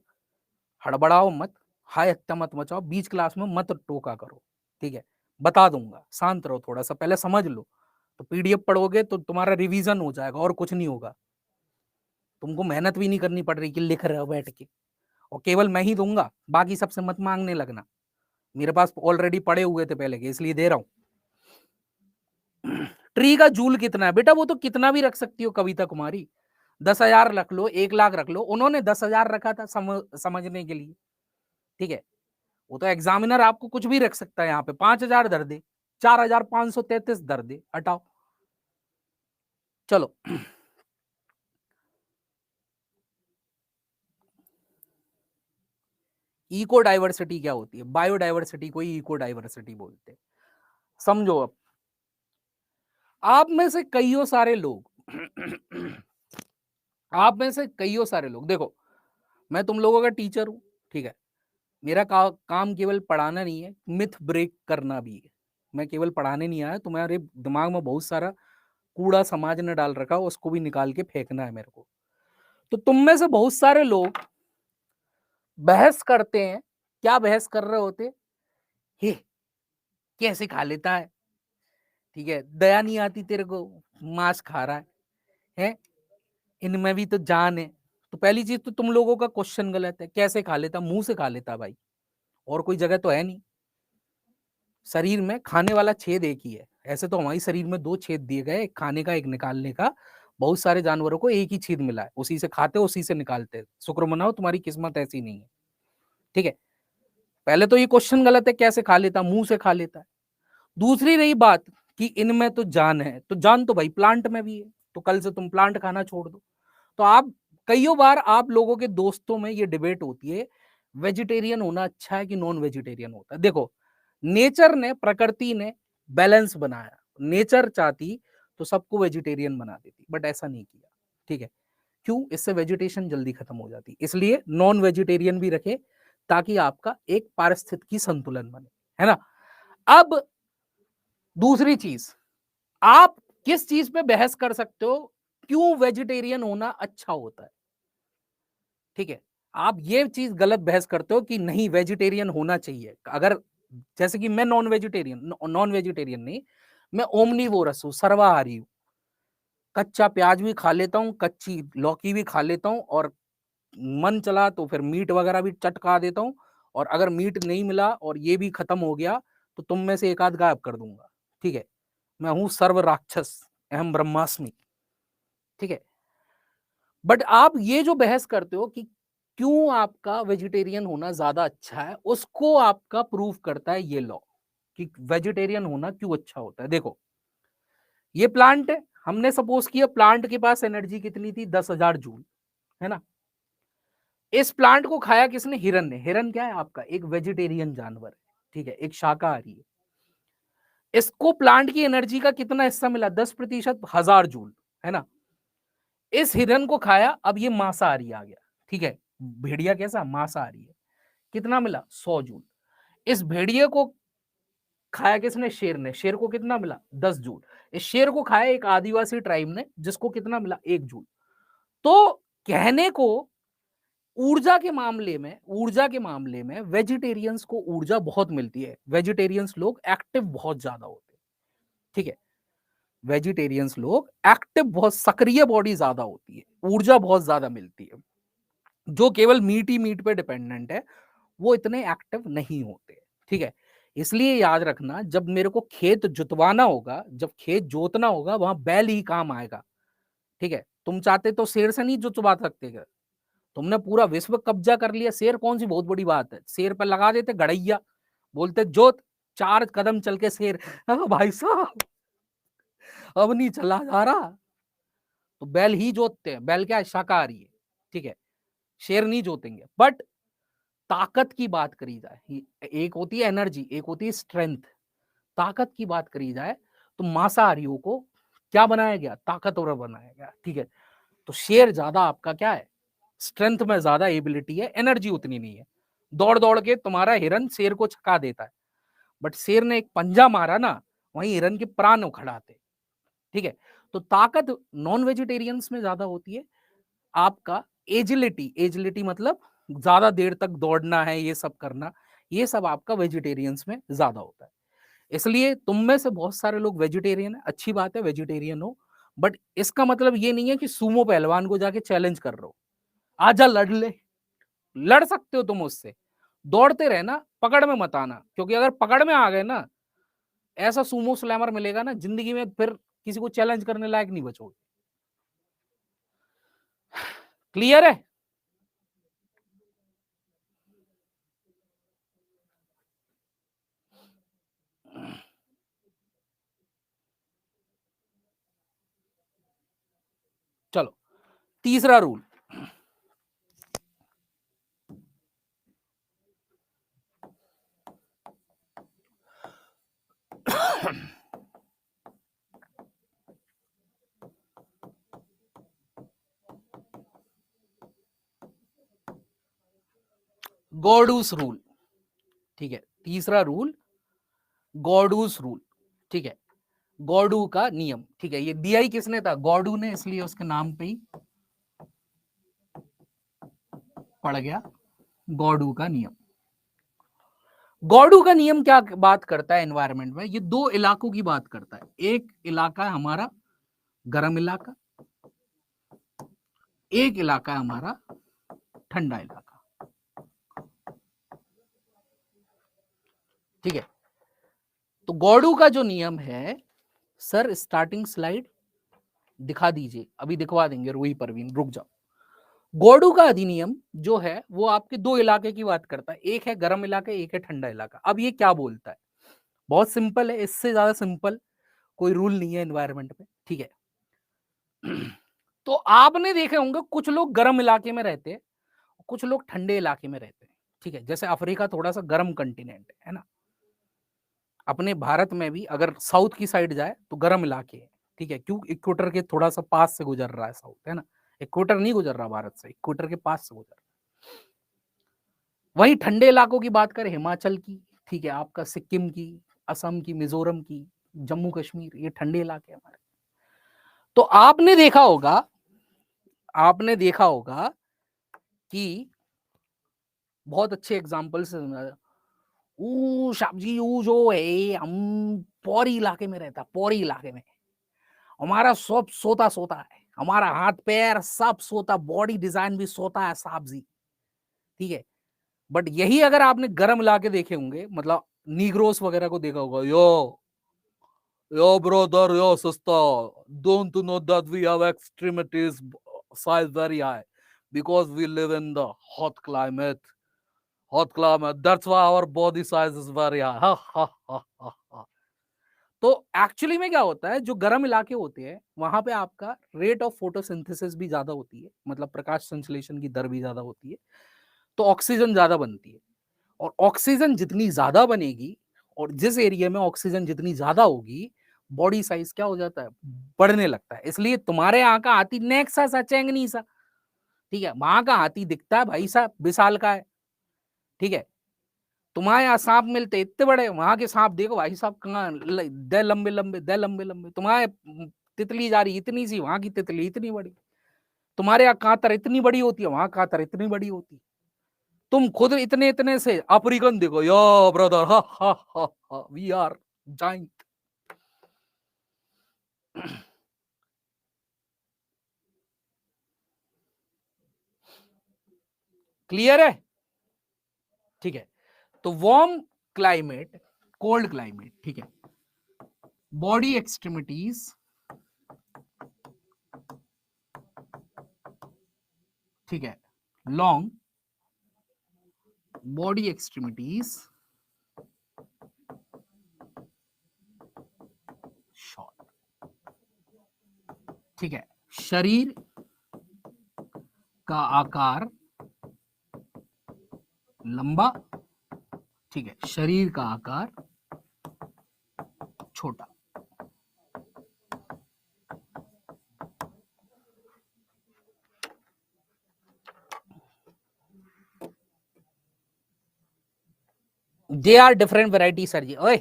हड़बड़ाओ मत, हाय हत्या मत मचाओ, बीच क्लास में मत टोका करो, ठीक है। बता दूंगा, शांत रहो, थोड़ा सा पहले समझ लो। तो पीडीएफ पढ़ोगे तो तुम्हारा रिवीजन हो जाएगा और कुछ नहीं होगा, तुमको मेहनत भी नहीं करनी पड़ रही कि लिख रहे हो बैठ के, और केवल मैं ही दूंगा, बाकी सबसे मत मांगने लगना, मेरे पास ऑलरेडी पड़े हुए थे पहले के, इसलिए दे रहा हूं। ट्री का जूल कितना है बेटा, वो तो कितना भी रख सकती हो कविता कुमारी, 10,000 रख लो, 1,00,000 रख लो, उन्होंने 10,000 रखा था समझने के लिए, ठीक है। वो तो एग्जामिनर आपको कुछ भी रख सकता है, यहाँ पे 5,000 धर दे, 4,533 धर दे, हटाओ। चलो इको डाइवर्सिटी क्या होती है, बायोडाइवर्सिटी को ही इको डाइवर्सिटी बोलते हैं। समझो, अब आप में से कईयों सारे लोग आप में से कईयों सारे लोग, देखो मैं तुम लोगों का टीचर हूं, ठीक है, मेरा काम केवल पढ़ाना नहीं है, मिथ ब्रेक करना भी है। मैं केवल पढ़ाने नहीं आया, तुम्हारे दिमाग में बहुत सारा कूड़ा समाज ने डाल रखा, उसको भी निकाल के फेंकना है मेरे को। तो तुम में से बहुत सारे लोग बहस करते हैं, क्या बहस कर रहे होते, हे कैसे खा लेता है, ठीक है, दया नहीं आती तेरे को, मांस खा रहा है, इनमें भी तो जान है। तो पहली चीज तो तुम लोगों का क्वेश्चन गलत है, कैसे खा लेता, मुंह से खा लेता भाई, और कोई जगह तो है नहीं, शरीर में खाने वाला छेद एक ही है। ऐसे तो हमारे शरीर में 2 छेद दिए गए, एक खाने का एक निकालने का, बहुत सारे जानवरों को एक ही छेद मिला है, उसी से खाते उसी से निकालते। शुक्र मनाओ तुम्हारी किस्मत ऐसी नहीं है, ठीक है। पहले तो ये क्वेश्चन गलत है, कैसे खा लेता, मुंह से खा लेता है। दूसरी रही बात कि इनमें तो जान है, तो जान तो भाई प्लांट में भी है, तो कल से तुम प्लांट खाना छोड़ दो। तो आप कईयों बार आप लोगों के दोस्तों में ये डिबेट होती है, वेजिटेरियन होना अच्छा है कि नॉन वेजिटेरियन होता है। देखो नेचर ने, प्रकृति ने बैलेंस बनाया, नेचर चाहती तो सबको वेजिटेरियन बना देती, बट ऐसा नहीं किया, ठीक है। क्यों? इससे वेजिटेशन जल्दी खत्म हो जाती है, इसलिए नॉन वेजिटेरियन भी रखे ताकि आपका एक पारिस्थितिकी संतुलन बने, है ना? अब दूसरी चीज, आप किस चीज पे बहस कर सकते हो, क्यों वेजिटेरियन होना अच्छा होता है? ठीक है, आप ये चीज गलत बहस करते हो कि नहीं वेजिटेरियन होना चाहिए। अगर जैसे कि मैं नॉन वेजिटेरियन नहीं, मैं ओमनीवोरस हूं, सर्वाहारी हूं, कच्चा प्याज भी खा लेता हूँ, कच्ची लौकी भी खा लेता हूँ, और मन चला तो फिर मीट वगैरह भी चटका देता हूँ, और अगर मीट नहीं मिला और ये भी खत्म हो गया तो तुम में से एक आध गायब कर दूंगा। ठीक है, मैं हूं सर्व राक्षस, अहम ब्रह्मास्मि। ठीक है, बट आप ये जो बहस करते हो कि क्यों आपका वेजिटेरियन होना ज्यादा अच्छा है, उसको आपका प्रूफ करता है ये लॉ कि वेजिटेरियन होना क्यों अच्छा होता है। देखो, ये प्लांट है, हमने सपोज किया प्लांट के पास एनर्जी कितनी थी, 10,000 जूल, है ना? इस प्लांट को खाया किसने? हिरन ने। हिरन क्या है आपका? एक वेजिटेरियन जानवर है, ठीक है, एक शाकाहारी है। इसको प्लांट की एनर्जी का कितना हिस्सा मिला? 10%, 1,000 जूल, है ना? इस हिरन को खाया, अब ये मांसाहारी आ गया, ठीक है, भेड़िया कैसा? मांसाहारी है। कितना मिला? 100 जूल। इस भेड़िए को खाया किसने? शेर ने। शेर को कितना मिला? 10 जूल। इस शेर को खाया एक आदिवासी ट्राइब ने, जिसको कितना मिला? 1 जूल। तो कहने को ऊर्जा के मामले में वेजिटेरियंस को ऊर्जा बहुत मिलती है। वेजिटेरियंस लोग एक्टिव बहुत ज्यादा होते हैं, ठीक है, वेजिटेरियंस लोग एक्टिव, बहुत सक्रिय बॉडी ज्यादा होती है, ऊर्जा बहुत ज्यादा मिलती है। जो केवल मीट ही मीट पे डिपेंडेंट है वो इतने एक्टिव नहीं होते, ठीक है। इसलिए याद रखना, जब मेरे को खेत जुतवाना होगा, जब खेत जोतना होगा, वहां बैल ही काम आएगा, ठीक है। तुम चाहते तो शेर से नहीं जुतवा सकते? तुमने पूरा विश्व कब्जा कर लिया, शेर कौन सी बहुत बड़ी बात है? शेर पर लगा देते गड़ैया, बोलते जोत, 4 कदम चल के शेर, हाँ भाई साहब अब नहीं चला जा रहा, तो बैल ही जोतते हैं। बैल क्या है? शाकाहारी है, ठीक है, शेर नहीं जोतेंगे। बट ताकत की बात करी जाए, एक होती है एनर्जी, एक होती है स्ट्रेंथ। ताकत की बात करी जाए तो मांसाहारियों को क्या बनाया गया? ताकतवर बनाया गया, ठीक है। तो शेर ज्यादा आपका क्या है? स्ट्रेंथ में ज्यादा एबिलिटी है, एनर्जी उतनी नहीं है। दौड़ दौड़ के तुम्हारा हिरन शेर को छका देता है, बट शेर ने एक पंजा मारा ना, वहीं हिरन के प्राण उखड़ाते, ठीक है। तो ताकत नॉन वेजिटेरियंस में ज्यादा होती है। आपका एजिलिटी मतलब ज्यादा देर तक दौड़ना है, ये सब करना, ये सब आपका वेजिटेरियंस में ज्यादा होता है। इसलिए तुम में से बहुत सारे लोग वेजिटेरियन है, अच्छी बात है वेजिटेरियन हो, बट इसका मतलब ये नहीं है कि सूमो पहलवान को जाके चैलेंज कर रहे हो, आजा लड़ ले। लड़ सकते हो तुम उससे, दौड़ते रहना, पकड़ में मत आना, क्योंकि अगर पकड़ में आ गए ना, ऐसा सूमो स्लैमर मिलेगा ना जिंदगी में, फिर किसी को चैलेंज करने लायक नहीं बचोगे। क्लियर है? चलो, तीसरा रूल, गॉडूस रूल, ठीक है। तीसरा रूल गॉडूस रूल, ठीक है, गॉडू का नियम, ठीक है। ये दिया ही किसने था? गॉडू ने, इसलिए उसके नाम पे ही पड़ गया गॉडू का नियम। गॉडू का नियम क्या बात करता है एनवायरनमेंट में? ये दो इलाकों की बात करता है। एक इलाका है हमारा गर्म इलाका, एक इलाका है हमारा ठंडा इलाका, ठीक है। तो गॉडू का जो नियम है, सर स्टार्टिंग स्लाइड दिखा दीजिए, अभी दिखवा देंगे, रूही परवीन रुक जाओ। गॉडू का अधिनियम जो है वो आपके दो इलाके की बात करता है, एक है गर्म इलाका, एक है ठंडा इलाका। अब ये क्या बोलता है? बहुत सिंपल है, इससे ज्यादा सिंपल कोई रूल नहीं है एनवायरनमेंट में, ठीक है। तो आपने देखे होंगे कुछ लोग गर्म इलाके में रहते हैं, कुछ लोग ठंडे इलाके में रहते हैं, ठीक है। जैसे अफ्रीका थोड़ा सा गर्म कंटिनेंट है ना। अपने भारत में भी अगर साउथ की साइड जाए तो गर्म इलाके है, ठीक है, क्यों? इक्वेटर के थोड़ा सा पास से गुजर रहा है साउथ, है ना। इक्वेटर नहीं गुजर रहा भारत से, इक्वेटर के पास से गुजर रहा। वही ठंडे इलाकों की बात करें, हिमाचल की, ठीक है, आपका सिक्किम की, असम की, मिजोरम की, जम्मू कश्मीर, ये ठंडे इलाके हमारे। तो आपने देखा होगा कि बहुत अच्छे एग्जाम्पल से जी वो जो है, हम पौरी इलाके में रहता, पौरी इलाके में हमारा सब सोता सोता है, हमारा हाथ पैर सब सोता, बॉडी डिजाइन भी सोता है साहब जी, ठीक है। बट यही अगर आपने गर्म इलाके देखे होंगे, मतलब नीग्रोस वगैरह को देखा होगा, yo brother, yo sister, don't you know that we have extremities size very high because we live in the hot climate. That's why our body size is very high. Ha ha ha ha ha. तो actually में क्या होता है, जो गर्म इलाके होते हैं वहां पे आपका रेट ऑफ फोटोसिंथेसिस भी ज्यादा होती है, मतलब प्रकाश संश्लेषण की दर भी ज्यादा होती है, तो ऑक्सीजन ज्यादा बनती है। और ऑक्सीजन जितनी ज्यादा बनेगी और जिस एरिया में ऑक्सीजन जितनी ज्यादा होगी, बॉडी साइज क्या हो जाता है, बढ़ने लगता है। इसलिए तुम्हारे यहाँ का हाथी नेक्सा सा चेंगनी सा, ठीक है, वहां का हाथी दिखता है भाई साहब विशाल का है, ठीक है। तुम्हारे यहाँ सांप मिलते इतने बड़े, वहां के सांप देखो भाई साहब कहाँ दे लंबे लंबे, दे लंबे लंबे। तुम्हारे तितली जा रही इतनी सी, वहां की तितली इतनी बड़ी। तुम्हारे यहाँ कांतर इतनी बड़ी होती है, वहां कांतर इतनी बड़ी होती है। तुम खुद इतने इतने से, अफ्रीकन देखो यो ब्रदर, हा हा हा हा, वी आर जाइंट। क्लियर है, ठीक है। तो वार्म क्लाइमेट, कोल्ड क्लाइमेट, ठीक है, बॉडी एक्सट्रीमिटीज, ठीक है, लॉन्ग बॉडी एक्सट्रीमिटीज, शॉर्ट, ठीक है, शरीर का आकार लंबा, ठीक है, शरीर का आकार छोटा। They are different variety sir ji, ओए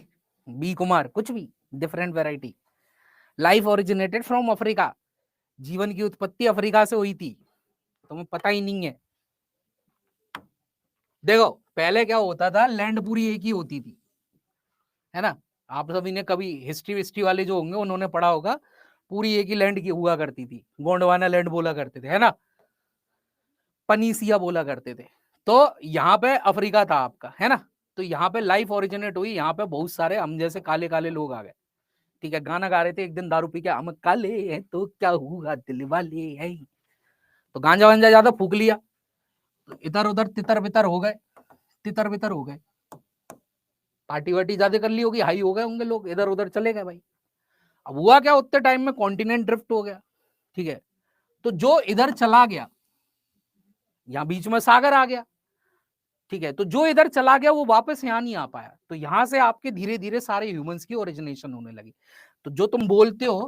बी कुमार, कुछ भी different variety. Life originated from Africa, जीवन की उत्पत्ति अफ्रीका से हुई थी, तुम्हें पता ही नहीं है। देखो पहले क्या होता था, लैंड पूरी एक ही होती थी, है ना। आप सभी ने कभी हिस्ट्री वाले जो होंगे उन्होंने पढ़ा होगा, पूरी एक ही लैंड की हुआ करती थी, गोंडवाना लैंड बोला करते थे, है ना, पनीसिया बोला करते थे। तो यहाँ पे अफ्रीका था आपका, है ना। तो यहाँ पे लाइफ ओरिजिनेट हुई, यहाँ पे बहुत सारे हम जैसे काले काले लोग आ गए, ठीक है, गाना गा रहे थे एक दिन दारू पी के, हम काले हैं तो क्या हुआ दिल वाले हैं, तो गांजा वांजा ज्यादा फूक लिया, तो इधर उधर तितर बितर हो गए, तितर बितर हो गए, पार्टी वार्टी ज्यादा कर ली होगी, हाई हो गए होंगे लोग, इधर उधर चले गए भाई। अब हुआ क्या, उतने टाइम में कॉन्टिनेंट ड्रिफ्ट हो गया, ठीक है। तो जो इधर चला गया, यहाँ बीच में सागर आ गया, ठीक है, तो जो इधर चला गया वो वापस यहाँ नहीं आ पाया, तो यहां से आपके धीरे धीरे सारे ह्यूमंस की ओरिजिनेशन होने लगी। तो जो तुम बोलते हो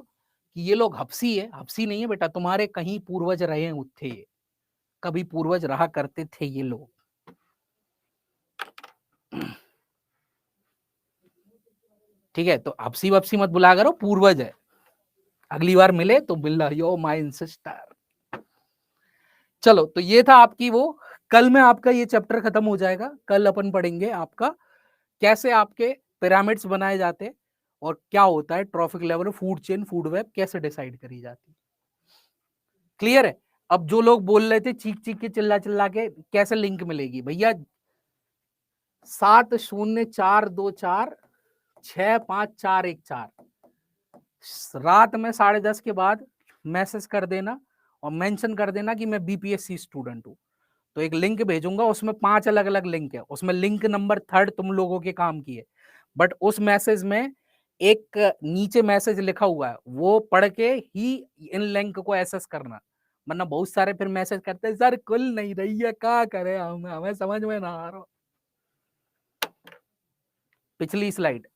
कि ये लोग हफ्सी है, हफ्सी नहीं है बेटा, तुम्हारे कहीं पूर्वज रहे थे, कभी पूर्वज रहा करते थे ये लोग। ठीक है, तो हफ्सी वफ्सी मत बुला करो, पूर्वज है, अगली बार मिले तो मिल यो माय सिस्टर। चलो, तो ये था आपकी वो, कल में आपका ये चैप्टर खत्म हो जाएगा, कल अपन पढ़ेंगे आपका कैसे आपके पिरामिड्स बनाए जाते और क्या होता है trophic level, food chain, food web कैसे डिसाइड करी जाती। क्लियर है। अब जो लोग बोल रहे थे चीख चीख के, चिल्ला चिल्ला के, कैसे लिंक मिलेगी भैया, 7042465414 रात में 10:30 के बाद मैसेज कर देना और मेंशन कर देना कि मैं बीपीएससी स्टूडेंट हूं। तो एक लिंक भेजूंगा, उसमें 5 अलग अलग लिंक है, उसमें लिंक नंबर 3 तुम लोगों के काम की है, बट उस मैसेज में एक नीचे मैसेज लिखा हुआ है, वो पढ़ के ही इन लिंक को एक्सेस करना, वरना बहुत सारे फिर मैसेज करते हैं सर खुल नहीं रही है, क्या करें हमें समझ में ना आ रहा। पिछली स्लाइड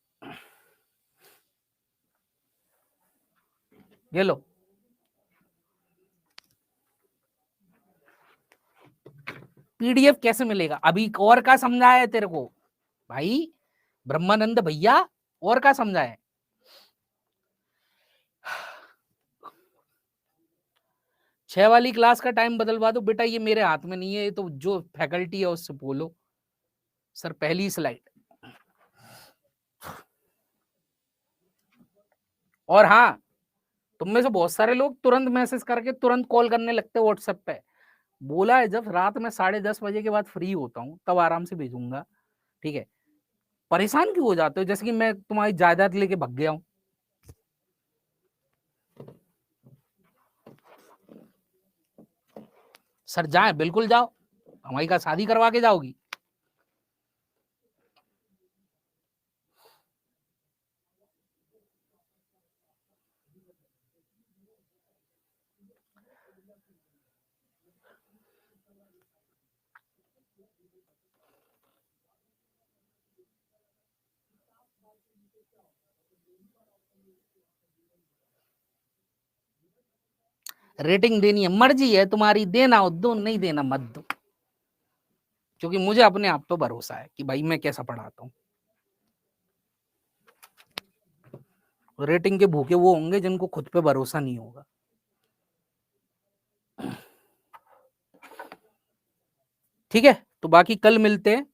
ये लो, पीडीएफ कैसे मिलेगा? अभी और क्या समझाया है तेरे को भाई ब्रह्मानंद भैया, और क्या समझाया है? 6 वाली क्लास का टाइम बदलवा दो बेटा, ये मेरे हाथ में नहीं है, ये तो जो फैकल्टी है उससे बोलो। सर पहली स्लाइड। और हाँ, तुम में से बहुत सारे लोग तुरंत मैसेज करके तुरंत कॉल करने लगते हैं व्हाट्सएप पे। बोला है जब रात में 10:30 बजे के बाद फ्री होता हूँ तब आराम से भेजूंगा, ठीक है। परेशान क्यों हो जाते हो जैसे कि मैं तुम्हारी जायदाद लेके भग गया हूं? सर जाए, बिल्कुल जाओ, हमारी का शादी करवा के जाओगी? रेटिंग देनी है, मर्जी है तुम्हारी, देना हो दो, नहीं देना मत दो, क्योंकि मुझे अपने आप पे भरोसा है कि भाई मैं कैसा पढ़ाता हूँ। रेटिंग के भूखे वो होंगे जिनको खुद पे भरोसा नहीं होगा। ठीक है, तो बाकी कल मिलते हैं।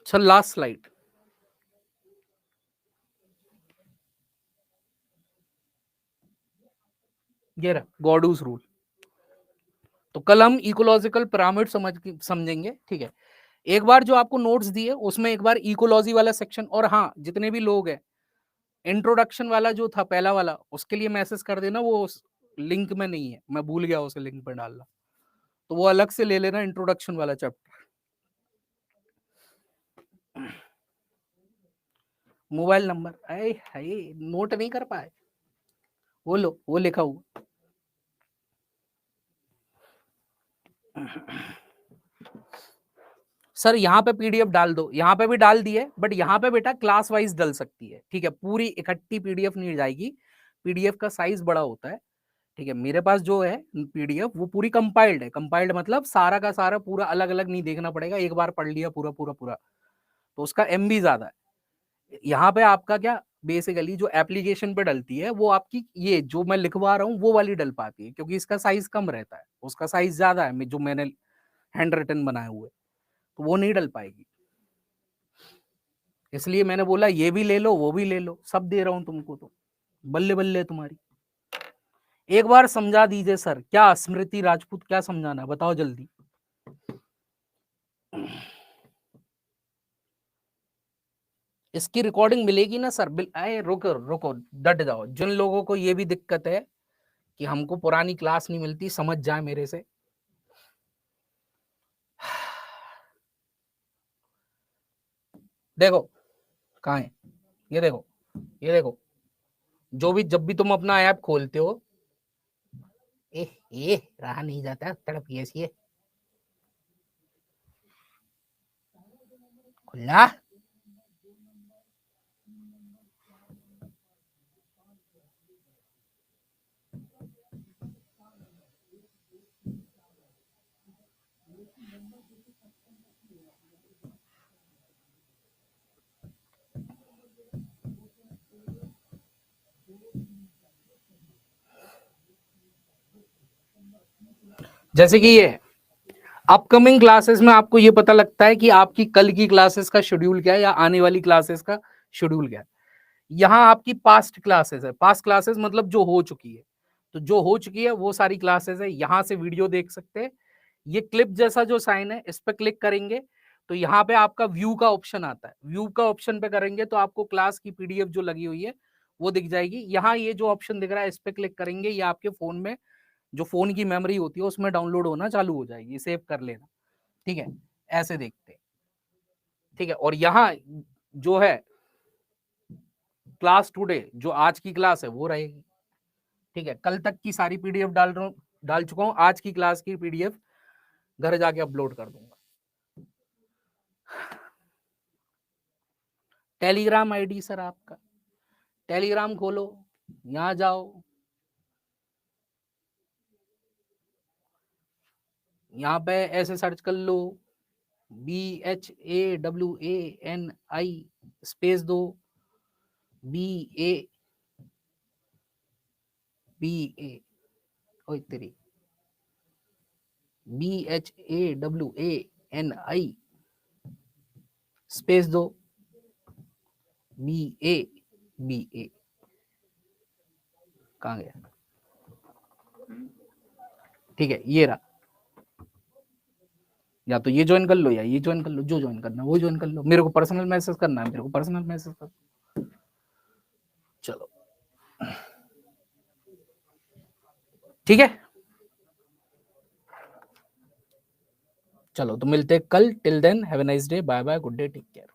चल लास्ट स्लाइड, ये रहा गॉडूस रूल। तो कल हम इकोलॉजिकल पिरामिड समझेंगे, ठीक है। एक बार जो आपको नोट्स दिए उसमें एक बार इकोलॉजी वाला सेक्शन, और हाँ जितने भी लोग हैं इंट्रोडक्शन वाला जो था पहला वाला, उसके लिए मैसेज कर देना, वो लिंक में नहीं है, मैं भूल गया उसे लिंक पर डालना, तो वो अलग से ले लेना इंट्रोडक्शन वाला चैप्टर। मोबाइल नंबर, अरे हाय नोट नहीं कर पाए, वो लो, वो लिखा हुआ। सर यहाँ पे पीडीएफ डाल दो, यहाँ पे भी डाल दी है, बट यहाँ पे बेटा क्लास वाइज डल सकती है, ठीक है, पूरी इकट्ठी पीडीएफ नहीं जाएगी, पीडीएफ का साइज बड़ा होता है, ठीक है। मेरे पास जो है पीडीएफ वो पूरी कंपाइल्ड है, कंपाइल्ड मतलब सारा का सारा पूरा अलग अलग नहीं देखना पड़ेगा, एक बार पढ़ लिया पूरा पूरा पूरा, तो उसका एमबी ज्यादा है। यहाँ पे आपका क्या बेसिकली जो एप्लीकेशन पे डलती है वो आपकी ये जो मैं लिखवा रहा हूँ वो वाली डल पाती है, क्योंकि इसका साइज कम रहता है, उसका साइज ज्यादा है जो मैंने हैंड रिटन बनाए हुए, तो वो नहीं डल पाएगी। इसलिए मैंने बोला ये भी ले लो वो भी ले लो, सब दे रहा हूं तुमको, तो बल्ले बल्ले तुम्हारी। एक बार समझा दीजिए सर, क्या स्मृति राजपूत क्या समझाना है बताओ जल्दी। इसकी रिकॉर्डिंग मिलेगी ना सर? अरे रुको रुको, डट जाओ, जिन लोगों को ये भी दिक्कत है कि हमको पुरानी क्लास नहीं मिलती, समझ जाए मेरे से। देखो कहाँ है, ये देखो, ये देखो, जो भी जब भी तुम अपना ऐप खोलते हो, ए रहा नहीं जाता, तड़प ऐसी है, खुला। जैसे कि ये अपकमिंग क्लासेस में आपको ये पता लगता है कि आपकी कल की क्लासेस का शेड्यूल क्या है या आने वाली क्लासेस का शेड्यूल क्या है। यहाँ आपकी पास्ट क्लासेस है, पास्ट क्लासेस मतलब जो हो चुकी है, तो जो हो चुकी है वो सारी क्लासेस है, यहाँ से वीडियो देख सकते हैं। ये क्लिप जैसा जो साइन है इस पर क्लिक करेंगे तो यहाँ पे आपका व्यू का ऑप्शन आता है, व्यू का ऑप्शन पे करेंगे तो आपको क्लास की पीडीएफ जो लगी हुई है वो दिख जाएगी। यहाँ ये जो ऑप्शन दिख रहा है इस पे क्लिक करेंगे, ये आपके फोन में जो फोन की मेमोरी होती है उसमें डाउनलोड होना चालू हो जाएगी, सेव कर लेना, ठीक है। ऐसे देखते हैं, ठीक है। और यहाँ जो है क्लास टुडे जो आज की क्लास है वो रहेगी, ठीक है। कल तक की सारी पीडीएफ डाल चुका हूं, आज की क्लास की पीडीएफ घर जाके अपलोड कर दूंगा। टेलीग्राम आईडी सर आपका, टेलीग्राम खोलो, यहाँ जाओ, यहाँ पे ऐसे सर्च कर लो, BHAWANI स्पेस दो, BA ओए तेरी BHAWANI स्पेस दो, BA कहाँ गया? ठीक है, ये रहा। या तो ये ज्वाइन कर लो या ये ज्वाइन कर लो, जो ज्वाइन करना है वो ज्वाइन कर लो। मेरे को पर्सनल मैसेज करना है, मेरे को पर्सनल मैसेज कर। चलो ठीक है, चलो तो मिलते हैं कल। Till then have a nice day, bye bye, good day, take care.